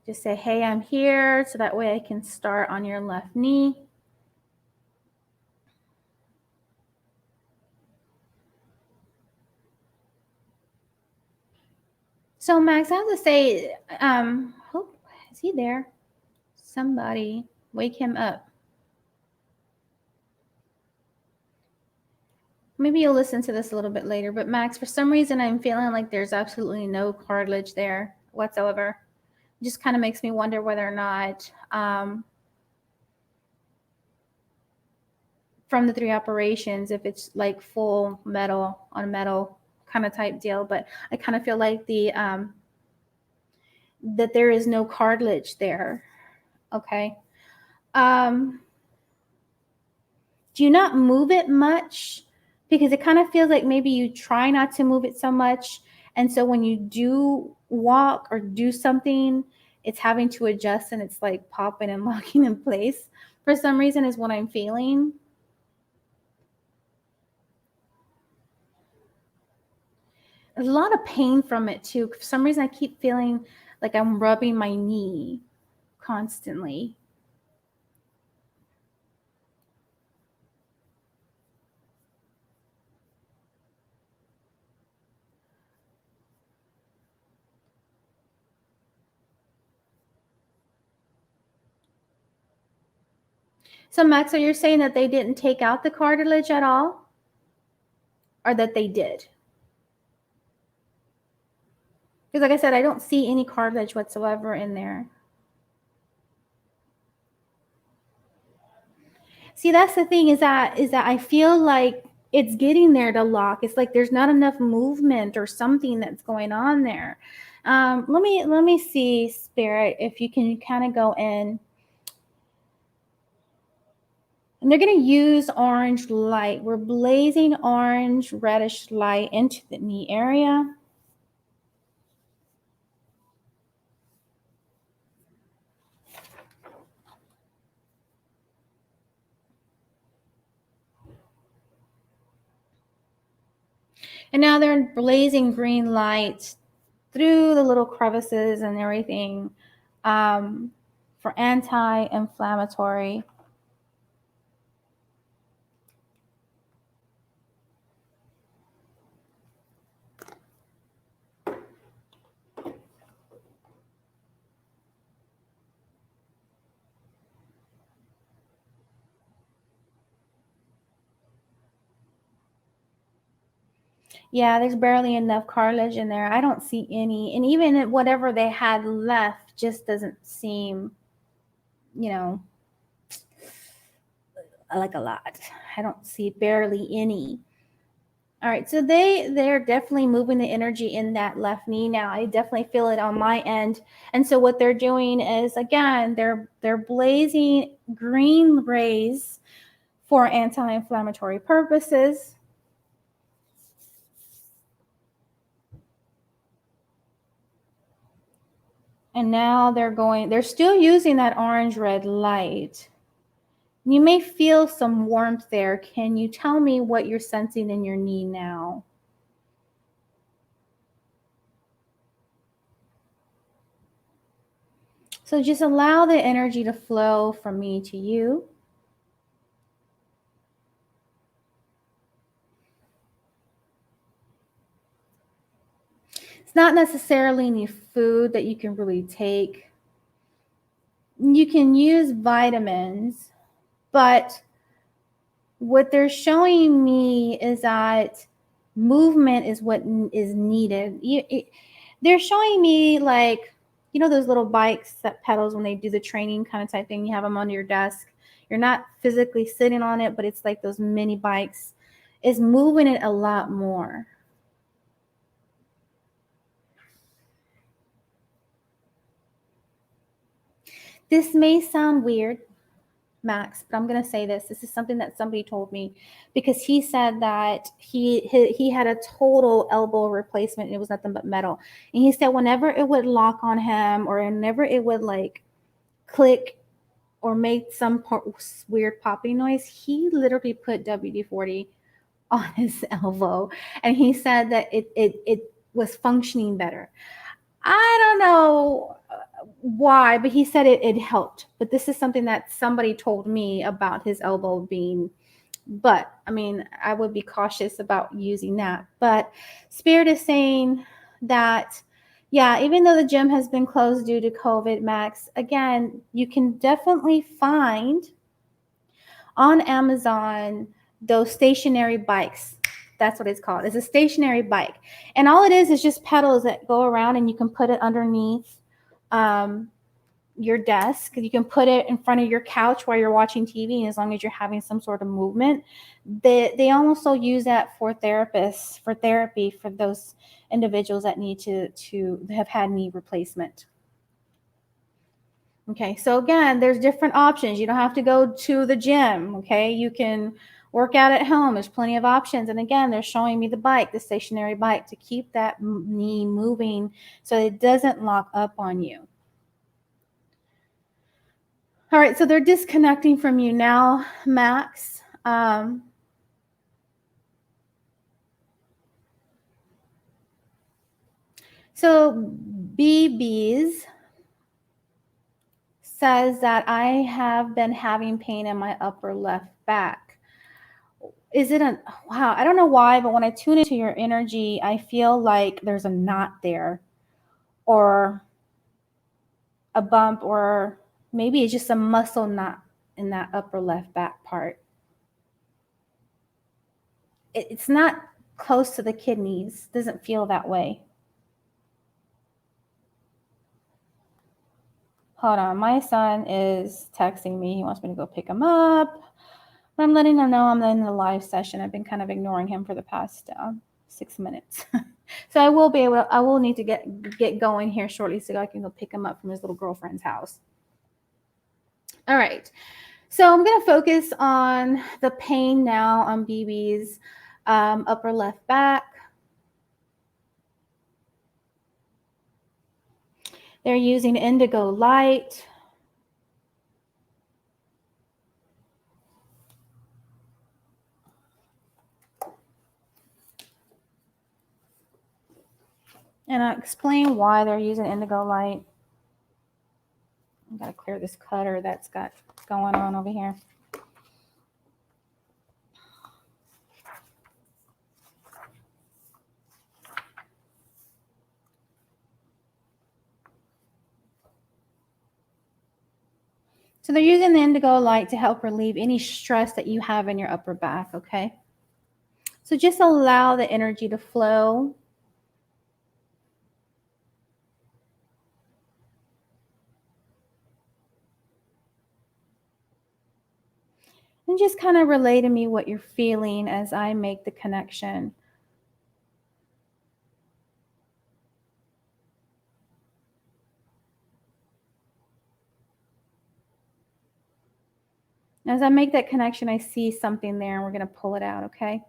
Just say, hey, I'm here, so that way I can start on your left knee. So Max, I have to say, is he there? Somebody wake him up. Maybe you'll listen to this a little bit later, but Max, for some reason, I'm feeling like there's absolutely no cartilage there whatsoever. It just kind of makes me wonder whether or not from the 3 operations, if it's like full metal on metal kind of type deal. But I kind of feel like that there is no cartilage there. Okay. Do you not move it much? Because it kind of feels like maybe you try not to move it so much. And so when you do walk or do something, it's having to adjust and it's like popping and locking in place for some reason is what I'm feeling. There's a lot of pain from it too. For some reason, I keep feeling like I'm rubbing my knee constantly. So Max, are you saying that they didn't take out the cartilage at all? Or that they did? Because like I said, I don't see any cartilage whatsoever in there. See, that's the thing is that I feel like it's getting there to lock. It's like there's not enough movement or something that's going on there. Let me see, Spirit, if you can kind of go in. And they're going to use orange light. We're blazing orange, reddish light into the knee area. And now they're blazing green light through the little crevices and everything for anti-inflammatory. Yeah, there's barely enough cartilage in there. I don't see any. And even whatever they had left just doesn't seem, like a lot. I don't see barely any. All right, so they're definitely moving the energy in that left knee now. I definitely feel it on my end. And so what they're doing is, again, they're blazing green rays for anti-inflammatory purposes. And now they're still using that orange red light. You may feel some warmth there. Can you tell me what you're sensing in your knee now? So just allow the energy to flow from me to you. It's not necessarily any food that you can really take. You can use vitamins, but what they're showing me is that movement is what is needed. They're showing me like, those little bikes that pedals when they do the training kind of type thing. You have them under your desk. You're not physically sitting on it, but it's like those mini bikes. Is moving it a lot more. This may sound weird, Max, but I'm going to say this. This is something that somebody told me because he said that he had a total elbow replacement and it was nothing but metal. And he said whenever it would lock on him or whenever it would like click or make some weird popping noise, he literally put WD-40 on his elbow. And he said that it was functioning better. I don't know why, but he said it helped. But this is something that somebody told me about his elbow being, but I mean, I would be cautious about using that. But Spirit is saying that, yeah, even though the gym has been closed due to COVID, Max, again, you can definitely find on Amazon those stationary bikes. That's what it's called. It's a stationary bike. And all it is just pedals that go around, and you can put it underneath your desk. You can put it in front of your couch while you're watching TV, and as long as you're having some sort of movement. They also use that for therapists, for therapy, for those individuals that need to have had knee replacement. Okay, so again, there's different options. You don't have to go to the gym. Okay, you can work out at home. There's plenty of options. And again, they're showing me the bike, the stationary bike, to keep that knee moving so it doesn't lock up on you. All right, so they're disconnecting from you now, Max. So BB's says that I have been having pain in my upper left back. Is it wow, I don't know why, but when I tune into your energy, I feel like there's a knot there, or a bump, or maybe it's just a muscle knot in that upper left back part. It's not close to the kidneys. Doesn't feel that way. Hold on, my son is texting me. He wants me to go pick him up. But I'm letting him know I'm in the live session. I've been kind of ignoring him for the past 6 minutes. So I will need to get going here shortly so I can go pick him up from his little girlfriend's house. All right. So I'm going to focus on the pain now on BB's upper left back. They're using indigo light. And I'll explain why they're using indigo light. I've got to clear this clutter that's got going on over here. So they're using the indigo light to help relieve any stress that you have in your upper back, okay? So just allow the energy to flow. And just kind of relay to me what you're feeling as I make the connection. As I make that connection, I see something there, and we're going to pull it out, okay?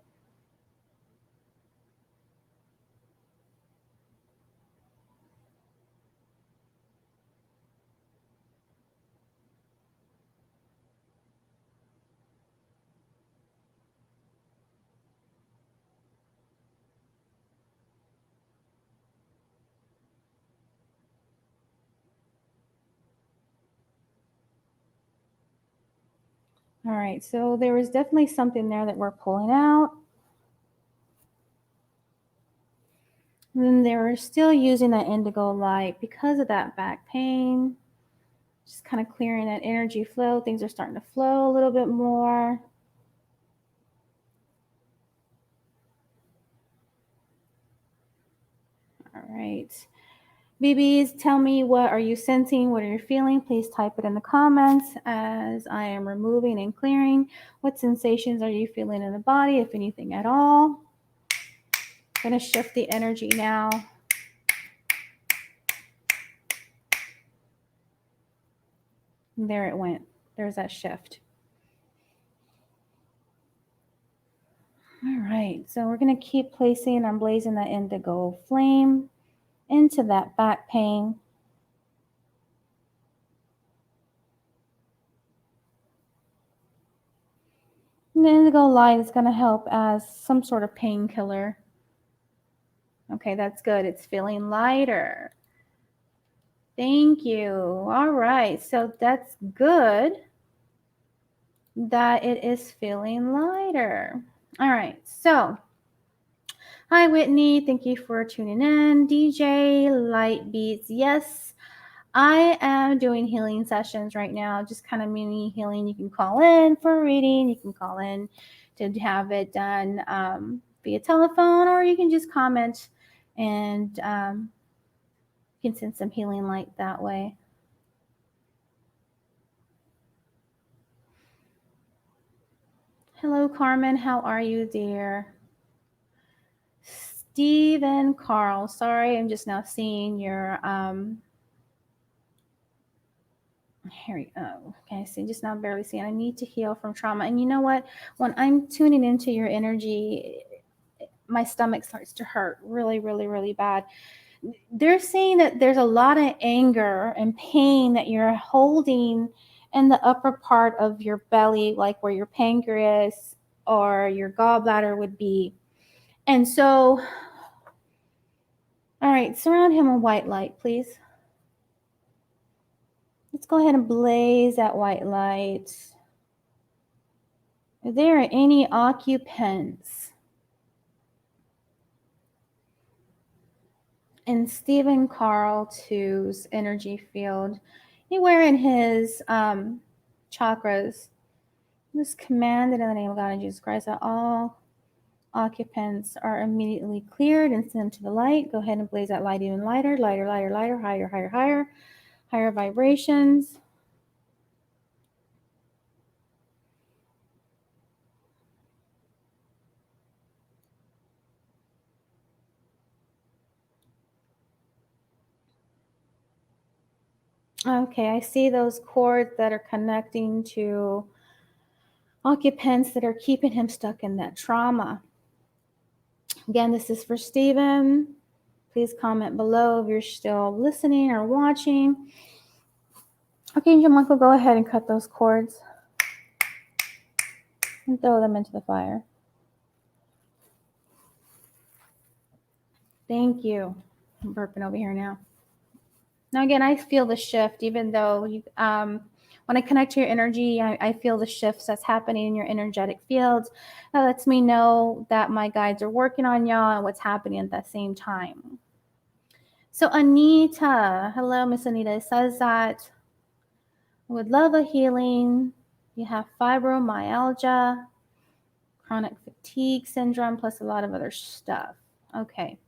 All right, so there was definitely something there that we're pulling out. And then they were still using that indigo light because of that back pain. Just kind of clearing that energy flow. Things are starting to flow a little bit more. All right. BBs, tell me, what are you sensing? What are you feeling? Please type it in the comments as I am removing and clearing. What sensations are you feeling in the body, if anything at all? I'm going to shift the energy now. And there it went. There's that shift. All right, so we're going to keep placing, I'm blazing that indigo flame into that back pain. And the indigo light is going to help as some sort of painkiller. Okay, that's good. It's feeling lighter. Thank you. All right. So that's good that it is feeling lighter. All right. So, hi, Whitney. Thank you for tuning in. DJ Light Beats. Yes, I am doing healing sessions right now, just kind of mini healing. You can call in for a reading. You can call in to have it done via telephone, or you can just comment and you can send some healing light that way. Hello, Carmen. How are you, dear? Stephen Carl. Sorry, I'm just now seeing your here we go. Okay, so just now barely seeing. I need to heal from trauma. And you know what? When I'm tuning into your energy, my stomach starts to hurt really, really, really bad. They're saying that there's a lot of anger and pain that you're holding in the upper part of your belly, like where your pancreas or your gallbladder would be. And so, all right, surround him with white light, please. Let's go ahead and blaze that white light. If there are any occupants in Stephen Carl II's energy field, anywhere in his chakras, just commanded in the name of God and Jesus Christ that all occupants are immediately cleared and sent to the light. Go ahead and blaze that light even lighter, lighter, lighter, lighter, higher, higher, higher, higher vibrations. Okay, I see those cords that are connecting to occupants that are keeping him stuck in that trauma. Again, this is for Stephen. Please comment below if you're still listening or watching. Okay, Angel Michael, go ahead and cut those cords and throw them into the fire. Thank you. I'm burping over here now. Now, again, I feel the shift, even though when I connect to your energy, I feel the shifts that's happening in your energetic fields. That lets me know that my guides are working on y'all and what's happening at that same time. So, Anita, hello, Miss Anita, it says that would love a healing. You have fibromyalgia, chronic fatigue syndrome, plus a lot of other stuff. Okay.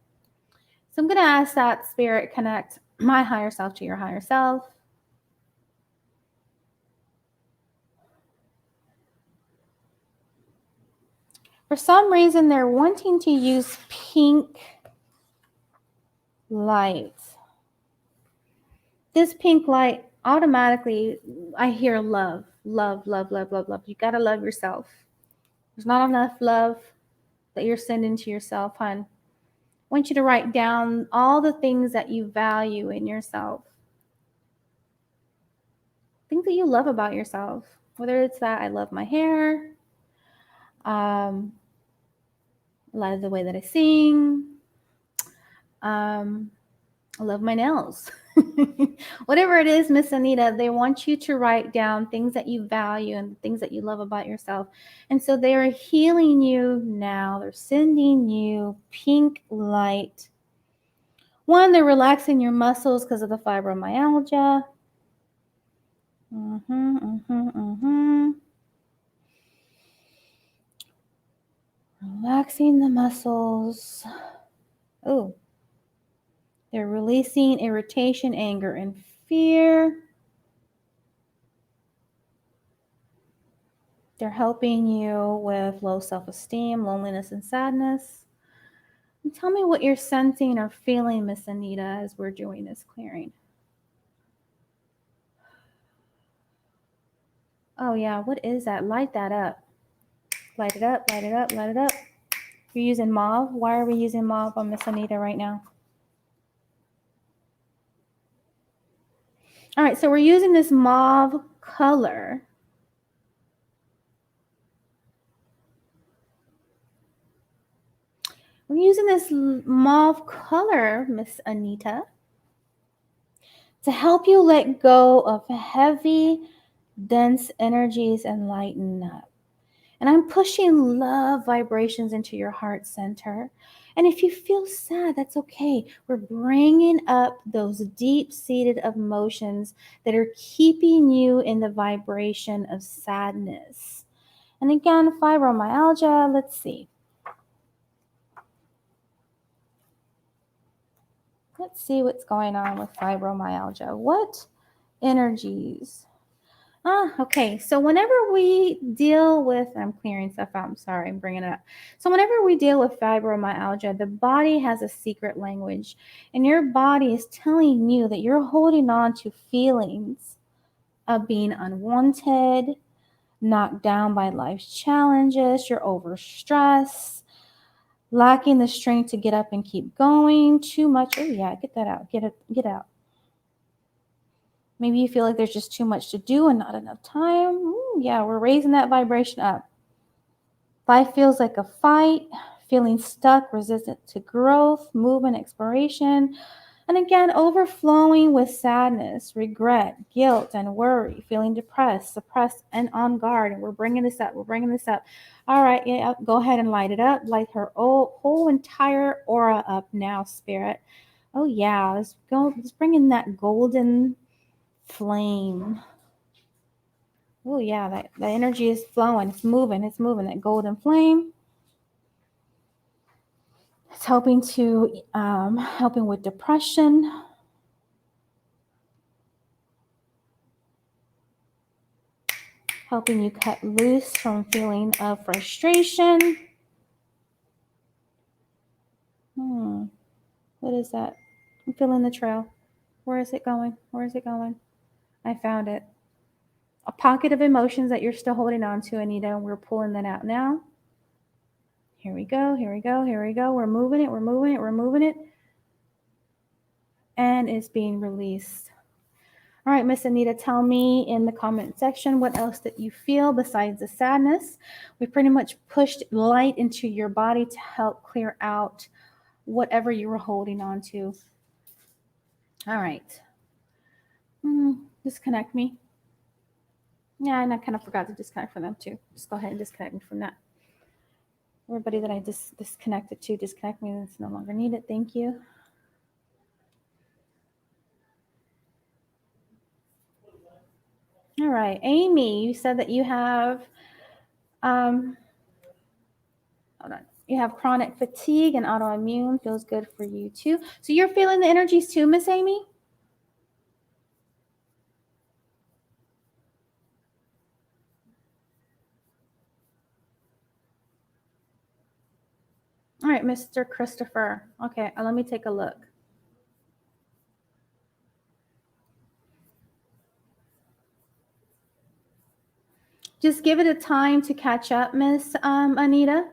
So I'm going to ask that spirit connect my higher self to your higher self. For some reason, they're wanting to use pink light. This pink light, automatically, I hear love, love, love, love, love, love. You got to love yourself. There's not enough love that you're sending to yourself, hon. I want you to write down all the things that you value in yourself. Things that you love about yourself. Whether it's that I love my hair, I love the way that I sing, I love my nails. Whatever it is, Miss Anita, they want you to write down things that you value and things that you love about yourself. And so they are healing you now. They're sending you pink light. One, they're relaxing your muscles because of the fibromyalgia. Relaxing the muscles. Oh, they're releasing irritation, anger, and fear. They're helping you with low self-esteem, loneliness, and sadness. And tell me what you're sensing or feeling, Miss Anita, as we're doing this clearing. Oh, yeah, what is that? Light that up. Light it up, light it up, light it up. You're using mauve. Why are we using mauve on Miss Anita right now? All right, so we're using this mauve color. We're using this mauve color, Miss Anita, to help you let go of heavy, dense energies and lighten up. And I'm pushing love vibrations into your heart center. And if you feel sad, that's okay. We're bringing up those deep seated emotions that are keeping you in the vibration of sadness. And again, fibromyalgia, let's see. Let's see what's going on with fibromyalgia. What energies? Okay. So whenever we deal with, I'm clearing stuff out. I'm sorry, I'm bringing it up. So whenever we deal with fibromyalgia, the body has a secret language, and your body is telling you that you're holding on to feelings of being unwanted, knocked down by life's challenges, you're overstressed, lacking the strength to get up and keep going, too much. Oh yeah, get that out. Get out. Maybe you feel like there's just too much to do and not enough time. Yeah, we're raising that vibration up. Life feels like a fight, feeling stuck, resistant to growth, movement, exploration. And again, overflowing with sadness, regret, guilt, and worry, feeling depressed, suppressed, and on guard. And we're bringing this up. We're bringing this up. All right, yeah, go ahead and light it up. Light her whole entire aura up now, Spirit. Oh, yeah, let's go. Let's bring in that golden flame. Oh yeah, that energy is flowing. It's moving. It's moving. That golden flame. It's helping with depression. Helping you cut loose from feeling of frustration. What is that? I'm feeling the trail. Where is it going? Where is it going? I found it. A pocket of emotions that you're still holding on to, Anita, and we're pulling that out now. Here we go, here we go, here we go. We're moving it, we're moving it, we're moving it. And it's being released. All right, Miss Anita, tell me in the comment section what else that you feel besides the sadness. We pretty much pushed light into your body to help clear out whatever you were holding on to. All right. Disconnect me. Yeah, and I kind of forgot to disconnect from them too. Just go ahead and disconnect me from that. Everybody that I disconnected to, disconnect me. It's no longer needed. Thank you. All right, Amy, you said that you have, hold on. You have chronic fatigue and autoimmune. Feels good for you too. So you're feeling the energies too, Miss Amy? All right, Mr. Christopher. Okay, let me take a look. Just give it a time to catch up, Miss Anita.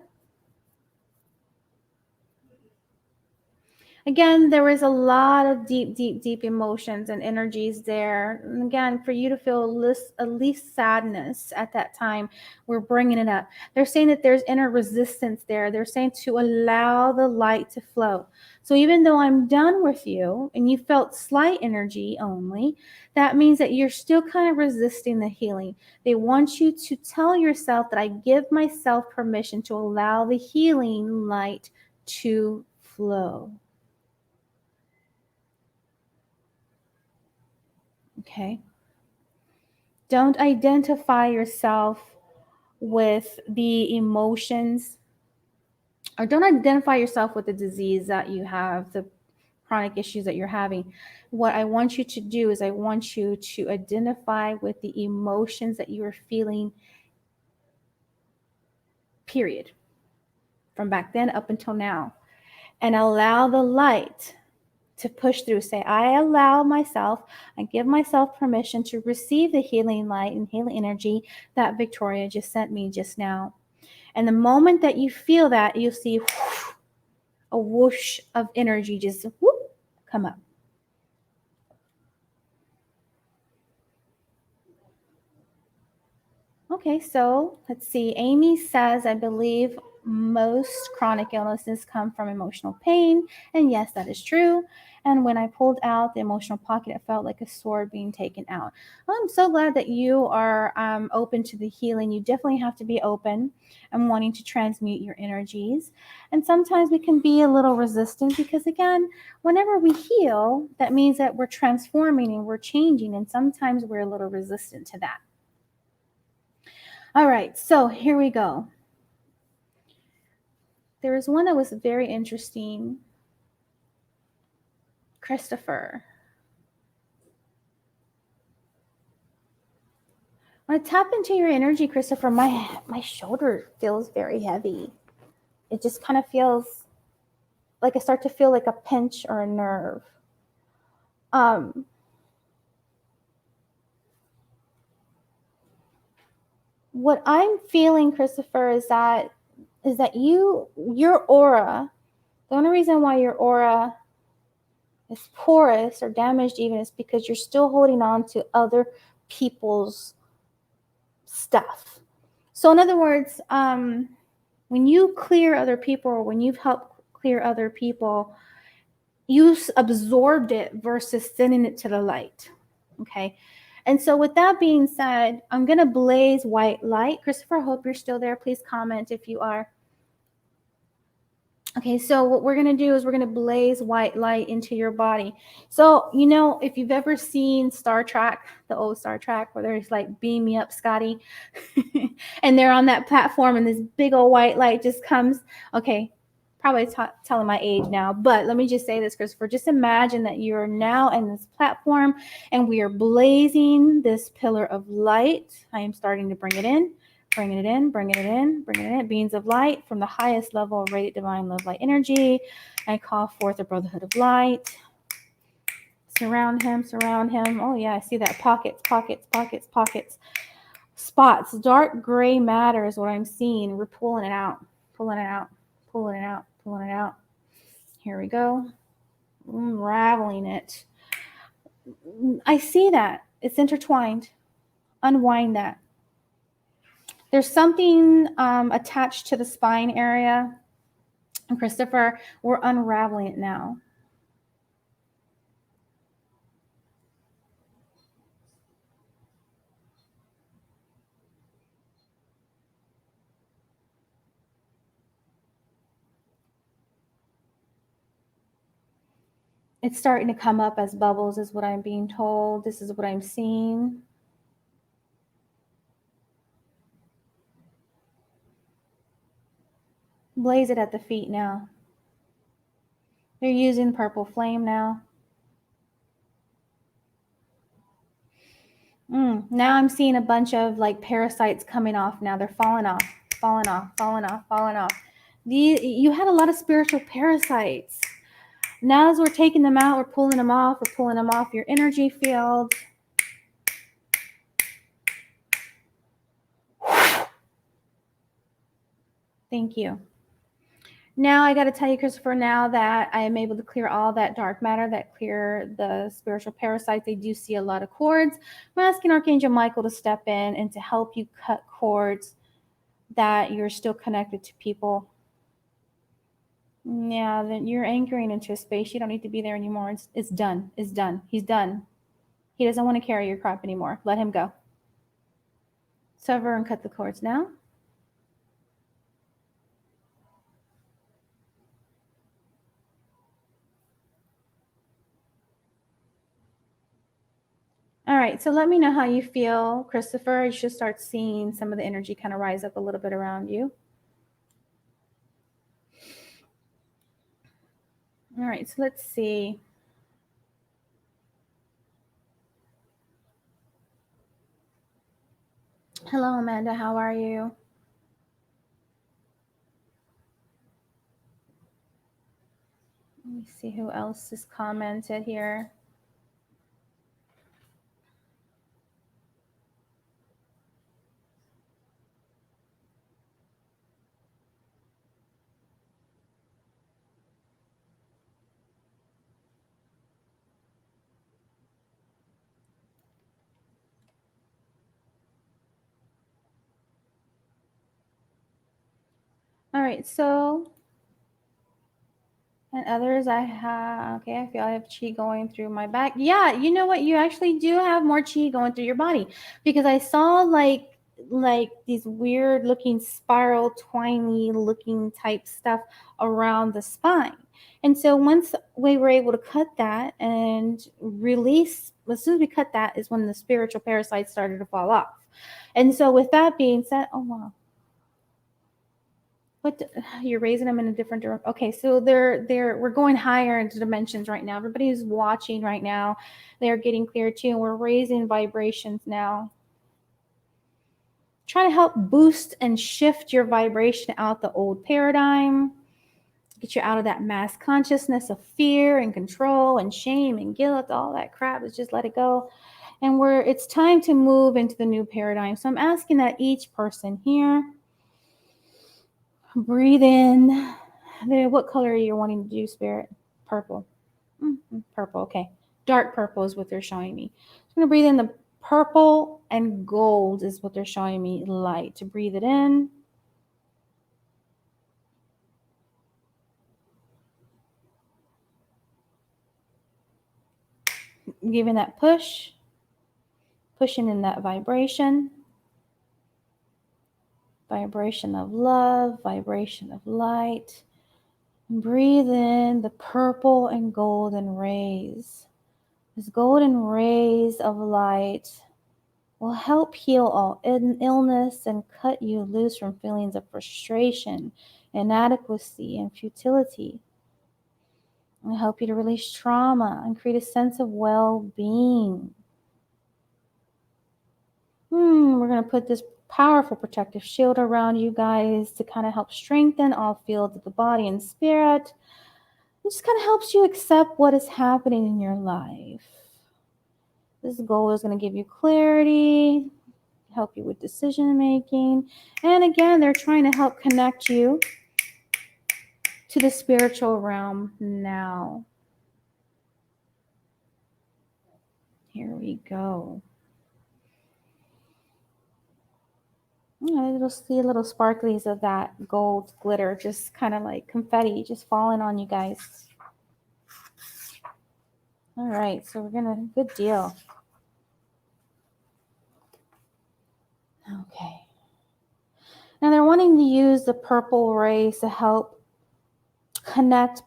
Again, there was a lot of deep emotions and energies there. And again, for you to feel at least sadness at that time, we're bringing it up. They're saying that there's inner resistance there. They're saying to allow the light to flow. So even though I'm done with you and you felt slight energy only, that means that you're still kind of resisting the healing. They want you to tell yourself that I give myself permission to allow the healing light to flow. Okay. Don't identify yourself with the emotions, or don't identify yourself with the disease that you have, the chronic issues that you're having. What I want you to do is I want you to identify with the emotions that you are feeling, period, from back then up until now, and allow the light to push through. Say, I allow myself, I give myself permission to receive the healing light and healing energy that Victoria just sent me just now. And the moment that you feel that, you'll see a whoosh of energy just whoop, come up. Okay, so let's see. Amy says, I believe most chronic illnesses come from emotional pain. And yes, that is true. And when I pulled out the emotional pocket, it felt like a sword being taken out. Well, I'm so glad that you are open to the healing. You definitely have to be open and wanting to transmute your energies. And sometimes we can be a little resistant because, again, whenever we heal, that means that we're transforming and we're changing. And sometimes we're a little resistant to that. All right, so here we go. There was one that was very interesting. Christopher. When I tap into your energy, Christopher, my shoulder feels very heavy. It just kind of feels like I start to feel like a pinch or a nerve. What I'm feeling, Christopher, is that your aura, the only reason why your aura is porous or damaged even is because you're still holding on to other people's stuff. So in other words, when you clear other people or when you've helped clear other people, you absorbed it versus sending it to the light. Okay. And so with that being said, I'm going to blaze white light. Christopher, I hope you're still there. Please comment if you are. Okay, so what we're going to do is we're going to blaze white light into your body. So, you know, if you've ever seen Star Trek, the old Star Trek, where there's like, beam me up, Scotty, and they're on that platform and this big old white light just comes. Okay, probably telling my age now, but let me just say this, Christopher. Just imagine that you're now in this platform and we are blazing this pillar of light. I am starting to bring it in. Bringing it in, bringing it in, bringing it in. Beings of light from the highest level of radiant divine love light energy. I call forth a brotherhood of light. Surround him, surround him. Oh yeah, I see that. Pockets, pockets, pockets, pockets. Spots. Dark gray matter is what I'm seeing. We're pulling it out, pulling it out, pulling it out, pulling it out. Here we go. Unraveling it. I see that. It's intertwined. Unwind that. There's something attached to the spine area. And Christopher, we're unraveling it now. It's starting to come up as bubbles is what I'm being told. This is what I'm seeing. Blaze it at the feet now. They're using purple flame now. Now I'm seeing a bunch of like parasites coming off now. They're falling off, falling off, falling off, falling off. You had a lot of spiritual parasites. Now as we're taking them out, we're pulling them off your energy field. Thank you. Now I got to tell you, Christopher, now that I am able to clear all that dark matter, that clear the spiritual parasites, they do see a lot of cords. I'm asking Archangel Michael to step in and to help you cut cords that you're still connected to people. Yeah, then you're anchoring into a space. You don't need to be there anymore. It's done. It's done. He's done. He doesn't want to carry your crap anymore. Let him go. Sever and cut the cords now. All right, so let me know how you feel, Christopher. You should start seeing some of the energy kind of rise up a little bit around you. All right, so let's see. Hello, Amanda. How are you? Let me see who else has commented here. All right, so, and others I have, okay, I feel I have chi going through my back. Yeah, you know what? You actually do have more chi going through your body, because I saw like these weird looking spiral twiny looking type stuff around the spine. And so once we were able to cut that and release, as soon as we cut that is when the spiritual parasites started to fall off. And so with that being said, oh wow. What you're raising them in a different direction. Okay, so we're going higher into dimensions right now. Everybody who's watching right now, they're getting clear too, and we're raising vibrations now. Try to help boost and shift your vibration out the old paradigm. Get you out of that mass consciousness of fear and control and shame and guilt, all that crap. Is just let it go. And it's time to move into the new paradigm. So I'm asking that each person here breathe in. What color are you wanting to do, Spirit? Purple. Purple, okay. Dark purple is what they're showing me. I'm going to breathe in the purple and gold is what they're showing me. Light. To breathe it in. Giving that push. Pushing in that vibration. Vibration of love. Vibration of light. Breathe in the purple and golden rays. This golden rays of light will help heal all illness and cut you loose from feelings of frustration, inadequacy, and futility. And help you to release trauma and create a sense of well-being. We're going to put this powerful protective shield around you guys to kind of help strengthen all fields of the body and spirit. It just kind of helps you accept what is happening in your life. This goal is going to give you clarity, help you with decision making. And again, they're trying to help connect you to the spiritual realm now. Here we go. You'll see little sparklies of that gold glitter, just kind of like confetti, just falling on you guys. All right, so good deal. Okay. Now they're wanting to use the purple rays to help connect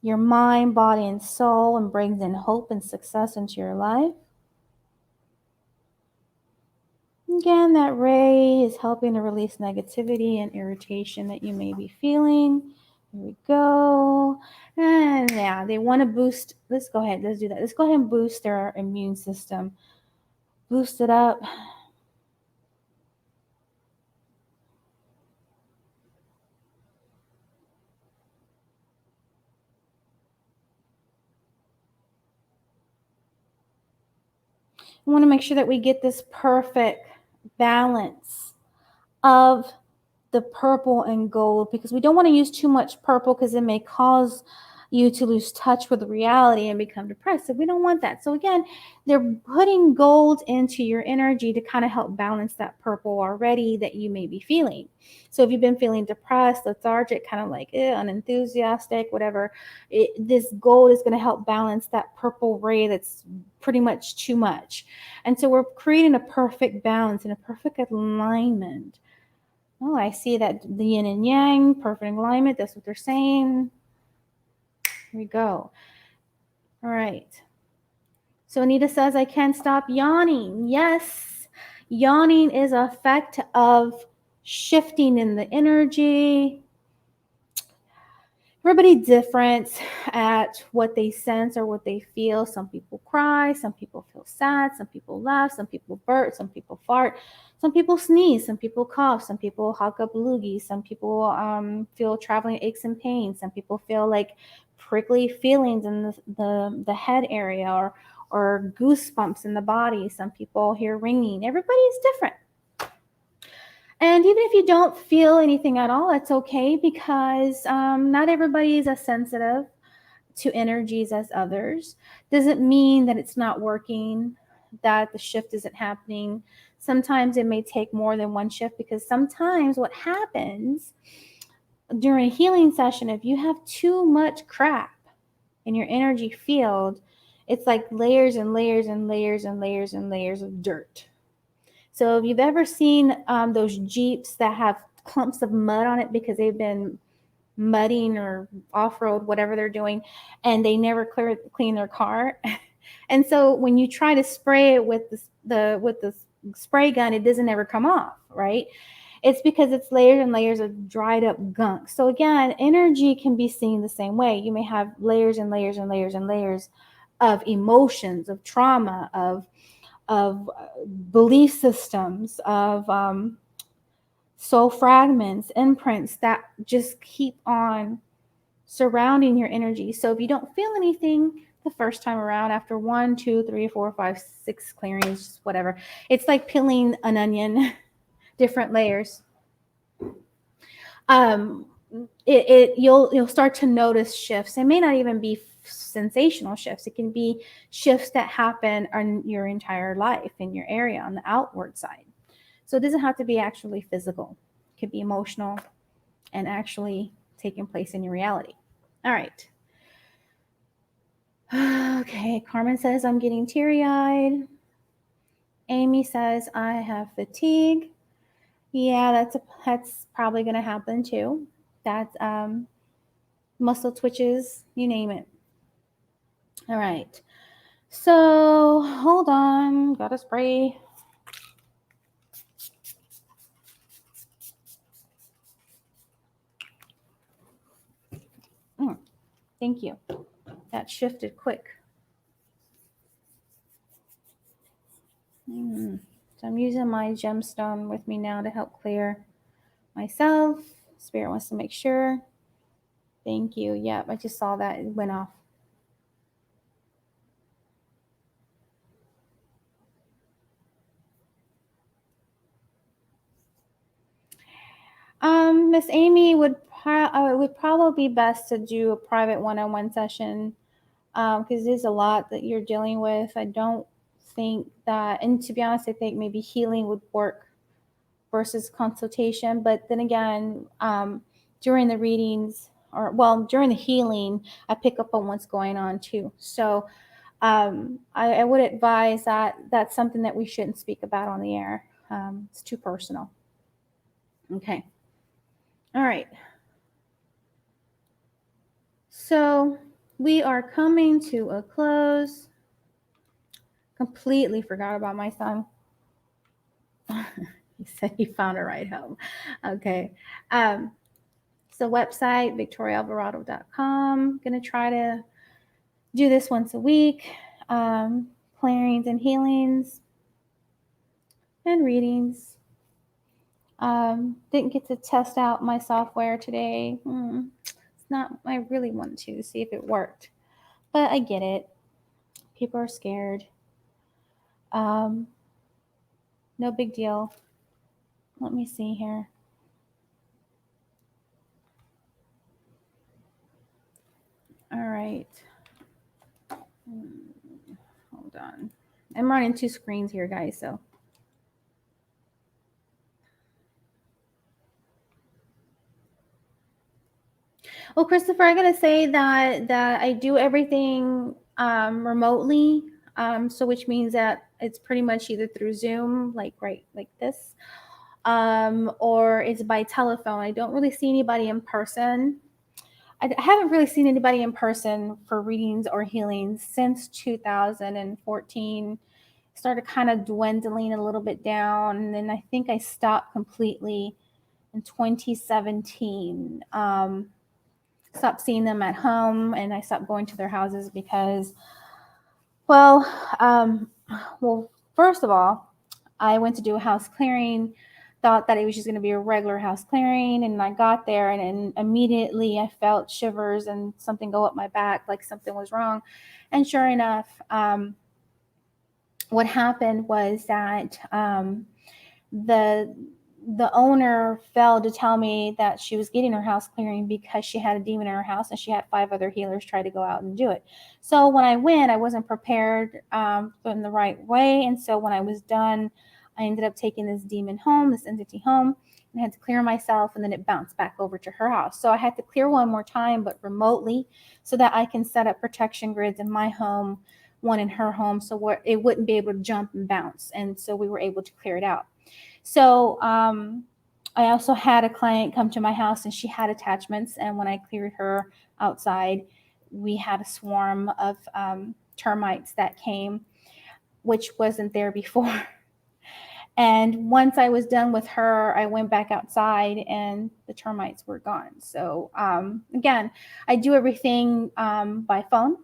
your mind, body, and soul, and brings in hope and success into your life. Again, that ray is helping to release negativity and irritation that you may be feeling. Here we go. And yeah, they want to boost. Let's go ahead. Let's do that. Let's go ahead and boost their immune system. Boost it up. I want to make sure that we get this perfect balance of the purple and gold, because we don't want to use too much purple because it may cause you to lose touch with reality and become depressed. So we don't want that. So again, they're putting gold into your energy to kind of help balance that purple already that you may be feeling. So if you've been feeling depressed, lethargic, kind of like unenthusiastic, whatever, this gold is going to help balance that purple ray that's pretty much too much. And so we're creating a perfect balance and a perfect alignment. Oh, I see that the yin and yang, perfect alignment. That's what they're saying. Here we go. All right. So Anita says, I can't stop yawning. Yes. Yawning is an effect of shifting in the energy. Everybody different at what they sense or what they feel. Some people cry, some people feel sad, some people laugh, some people burp, some people fart, some people sneeze, some people cough, some people hawk up loogies, some people feel traveling aches and pains, some people feel like prickly feelings in the head area, or goosebumps in the body. Some people hear ringing. Everybody's different. And even if you don't feel anything at all, it's okay, because not everybody is as sensitive to energies as others. Doesn't mean that it's not working, that the shift isn't happening. Sometimes it may take more than one shift, because sometimes what happens during a healing session, if you have too much crap in your energy field, it's like layers and layers and layers and layers and layers of dirt. So if you've ever seen those Jeeps that have clumps of mud on it because they've been mudding or off-road, whatever they're doing, and they never clean their car. And so when you try to spray it with the spray gun, it doesn't ever come off, right? It's because it's layers and layers of dried up gunk. So again, energy can be seen the same way. You may have layers and layers and layers and layers of emotions, of trauma, of belief systems, of soul fragments, imprints that just keep on surrounding your energy. So if you don't feel anything the first time around, after 1, 2, 3, 4, 5, 6 clearings, whatever, it's like peeling an onion, different layers. You'll start to notice shifts. It may not even be sensational shifts. It can be shifts that happen on your entire life in your area on the outward side. So it doesn't have to be actually physical. It could be emotional and actually taking place in your reality. All right. Okay, Carmen says I'm getting teary-eyed. Amy says I have fatigue. Yeah, that's probably going to happen too. That's muscle twitches, you name it. All right. So hold on, gotta spray. Thank you. That shifted quick. So I'm using my gemstone with me now to help clear myself. Spirit wants to make sure. Thank you. Yep, I just saw that it went off. Miss Amy would probably be best to do a private one-on-one session because there's a lot that you're dealing with. I don't think that, and to be honest, I think maybe healing would work versus consultation. But then again, during the readings during the healing, I pick up on what's going on too. So I would advise that that's something that we shouldn't speak about on the air. It's too personal. Okay. All right. So we are coming to a close. Completely forgot about my son. He said he found a ride home. Okay. So website, victoriaalvarado.com. Going to try to do this once a week. Clearings and healings and readings. Didn't get to test out my software today. It's not, I really wanted to see if it worked, but I get it. People are scared. No big deal. Let me see here. All right. Hold on. I'm running 2 screens here, guys, so. Well, Christopher, I gotta say that I do everything remotely, so which means that it's pretty much either through Zoom, like this, or it's by telephone. I don't really see anybody in person. I haven't really seen anybody in person for readings or healings since 2014. Started kind of dwindling a little bit down, and then I think I stopped completely in 2017. Stopped seeing them at home, and I stopped going to their houses because, well, first of all, I went to do a house clearing, thought that it was just going to be a regular house clearing, and I got there, and immediately I felt shivers and something go up my back, like something was wrong. And sure enough, what happened was that the owner failed to tell me that she was getting her house clearing because she had a demon in her house, and she had 5 other healers try to go out and do it. So when I went, I wasn't prepared in the right way. And so when I was done, I ended up taking this demon home, this entity home. I had to clear myself, and then it bounced back over to her house. So I had to clear one more time, but remotely, so that I can set up protection grids in my home, one in her home, so where it wouldn't be able to jump and bounce. And so we were able to clear it out. So I also had a client come to my house, and she had attachments. And when I cleared her outside, we had a swarm of termites that came, which wasn't there before. And once I was done with her, I went back outside and the termites were gone. So again, I do everything by phone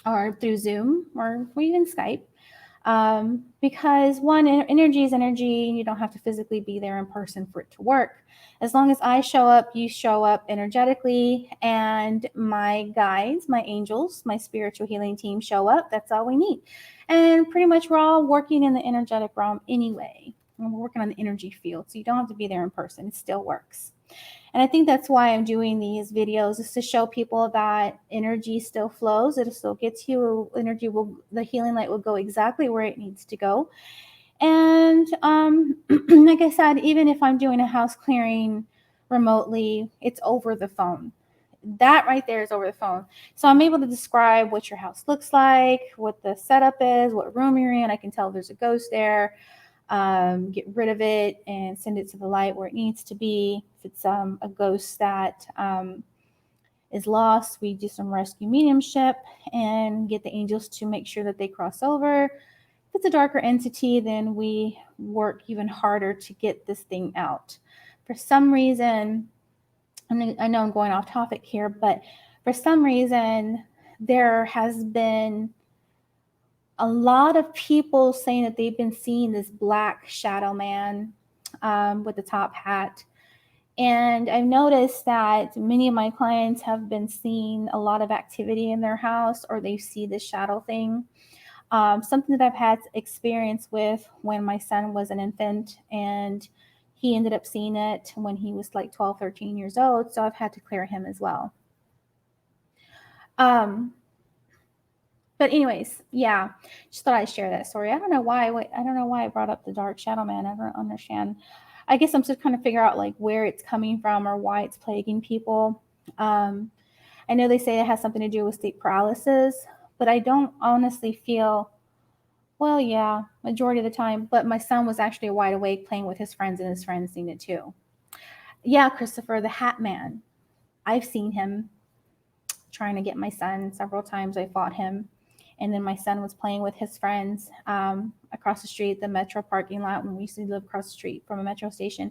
or through Zoom or even Skype. Because one, energy is energy, and you don't have to physically be there in person for it to work. As long as I show up, you show up energetically, and my guides, my angels, my spiritual healing team show up. That's all we need. And pretty much we're all working in the energetic realm anyway. And we're working on the energy field, so you don't have to be there in person. It still works. And I think that's why I'm doing these videos, is to show people that energy still flows. It still gets you. Energy will, the healing light will go exactly where it needs to go. And like I said, even if I'm doing a house clearing remotely, it's over the phone. That right there is over the phone. So I'm able to describe what your house looks like, what the setup is, what room you're in. I can tell there's a ghost there. Get rid of it and send it to the light where it needs to be. If it's a ghost that is lost, we do some rescue mediumship and get the angels to make sure that they cross over. If it's a darker entity, then we work even harder to get this thing out. For some reason, I know I'm going off topic here, but for some reason, there has been a lot of people saying that they've been seeing this black shadow man with the top hat. And I've noticed that many of my clients have been seeing a lot of activity in their house, or they see this shadow thing. Something that I've had experience with when my son was an infant, and he ended up seeing it when he was like 12, 13 years old. So I've had to clear him as well. But anyways, yeah, just thought I'd share that story. I don't know why I brought up the dark shadow man. I don't understand. I guess I'm just trying to figure out like where it's coming from or why it's plaguing people. I know they say it has something to do with sleep paralysis, but I don't honestly feel, well, yeah, majority of the time. But my son was actually wide awake playing with his friends, and his friends seen it too. Yeah, Christopher, the Hat Man. I've seen him trying to get my son several times. I fought him. And then my son was playing with his friends across the street, the metro parking lot, when we used to live across the street from a metro station.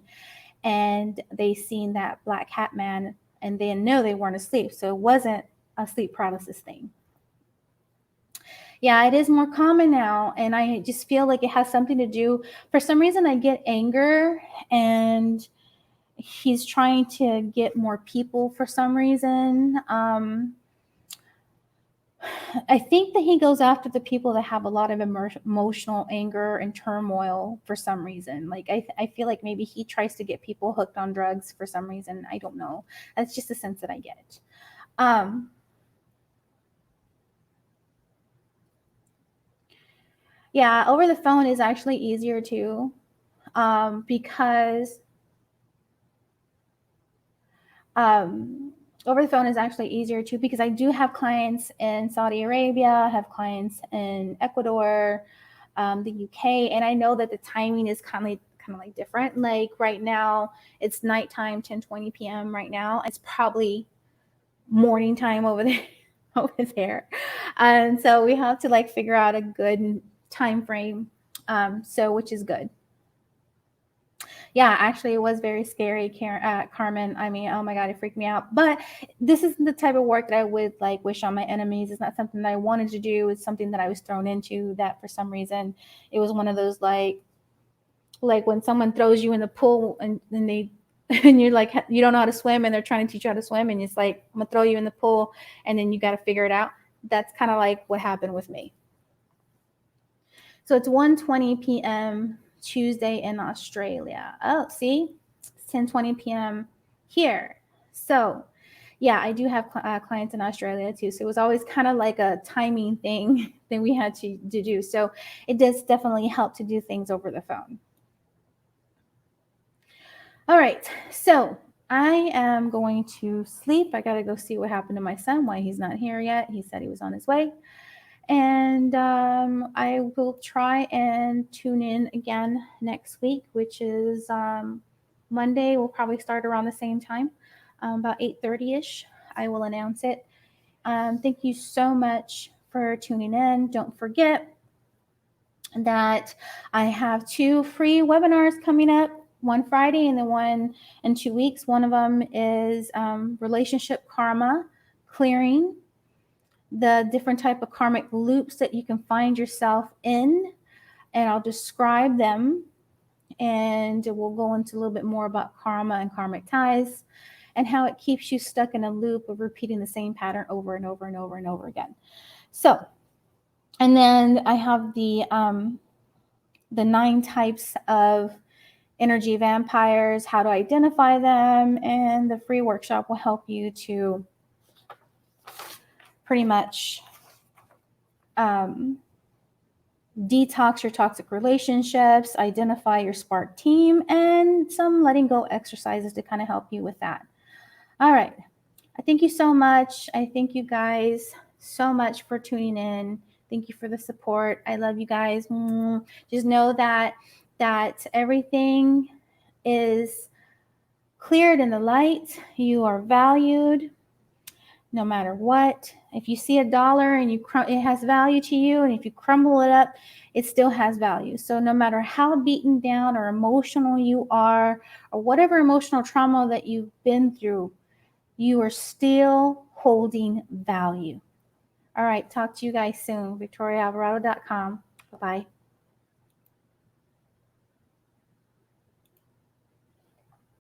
And they seen that black hat man, and they know they weren't asleep. So it wasn't a sleep paralysis thing. Yeah, it is more common now. And I just feel like it has something to do. For some reason, I get anger, and he's trying to get more people for some reason. I think that he goes after the people that have a lot of emotional anger and turmoil for some reason. Like I feel like maybe he tries to get people hooked on drugs for some reason. I don't know. That's just the sense that I get. Yeah, over the phone is actually easier too, because over the phone is actually easier too, because I do have clients in Saudi Arabia, I have clients in Ecuador, the UK, and I know that the timing is kind of like different. Like right now, it's nighttime, 10:20 p.m. right now. It's probably morning time over there, over there, and so we have to like figure out a good time frame. So which is good. Yeah, actually, it was very scary, Carmen. I mean, oh my God, it freaked me out. But this isn't the type of work that I would like wish on my enemies. It's not something that I wanted to do. It's something that I was thrown into, that for some reason it was one of those like when someone throws you in the pool, and then they and you're like, you don't know how to swim, and they're trying to teach you how to swim, and it's like, I'm gonna throw you in the pool, and then you got to figure it out. That's kind of like what happened with me. So it's 1:20 p.m. Tuesday in Australia. Oh, see, it's 10:20 p.m. here. So, yeah, I do have clients in Australia too. So it was always kind of like a timing thing that we had to do. So it does definitely help to do things over the phone. All right. So I am going to sleep. I got to go see what happened to my son, why he's not here yet. He said he was on his way. And I will try and tune in again next week, which is Monday. We'll probably start around the same time, about 8:30ish. I will announce it. Thank you so much for tuning in. Don't forget that I have 2 free webinars coming up, one Friday and then one in 2 weeks. One of them is relationship karma, clearing the different type of karmic loops that you can find yourself in, and I'll describe them, and we'll go into a little bit more about karma and karmic ties and how it keeps you stuck in a loop of repeating the same pattern over and over and over and over again. So, and then I have the 9 types of energy vampires, how to identify them, and the free workshop will help you to pretty much detox your toxic relationships, identify your spark team, and some letting go exercises to kind of help you with that. All right. I thank you so much. I thank you guys so much for tuning in. Thank you for the support. I love you guys. Just know that everything is cleared in the light. You are valued no matter what. If you see a dollar and it has value to you, and if you crumble it up, it still has value. So no matter how beaten down or emotional you are, or whatever emotional trauma that you've been through, you are still holding value. All right, talk to you guys soon. VictoriaAlvarado.com. Bye-bye.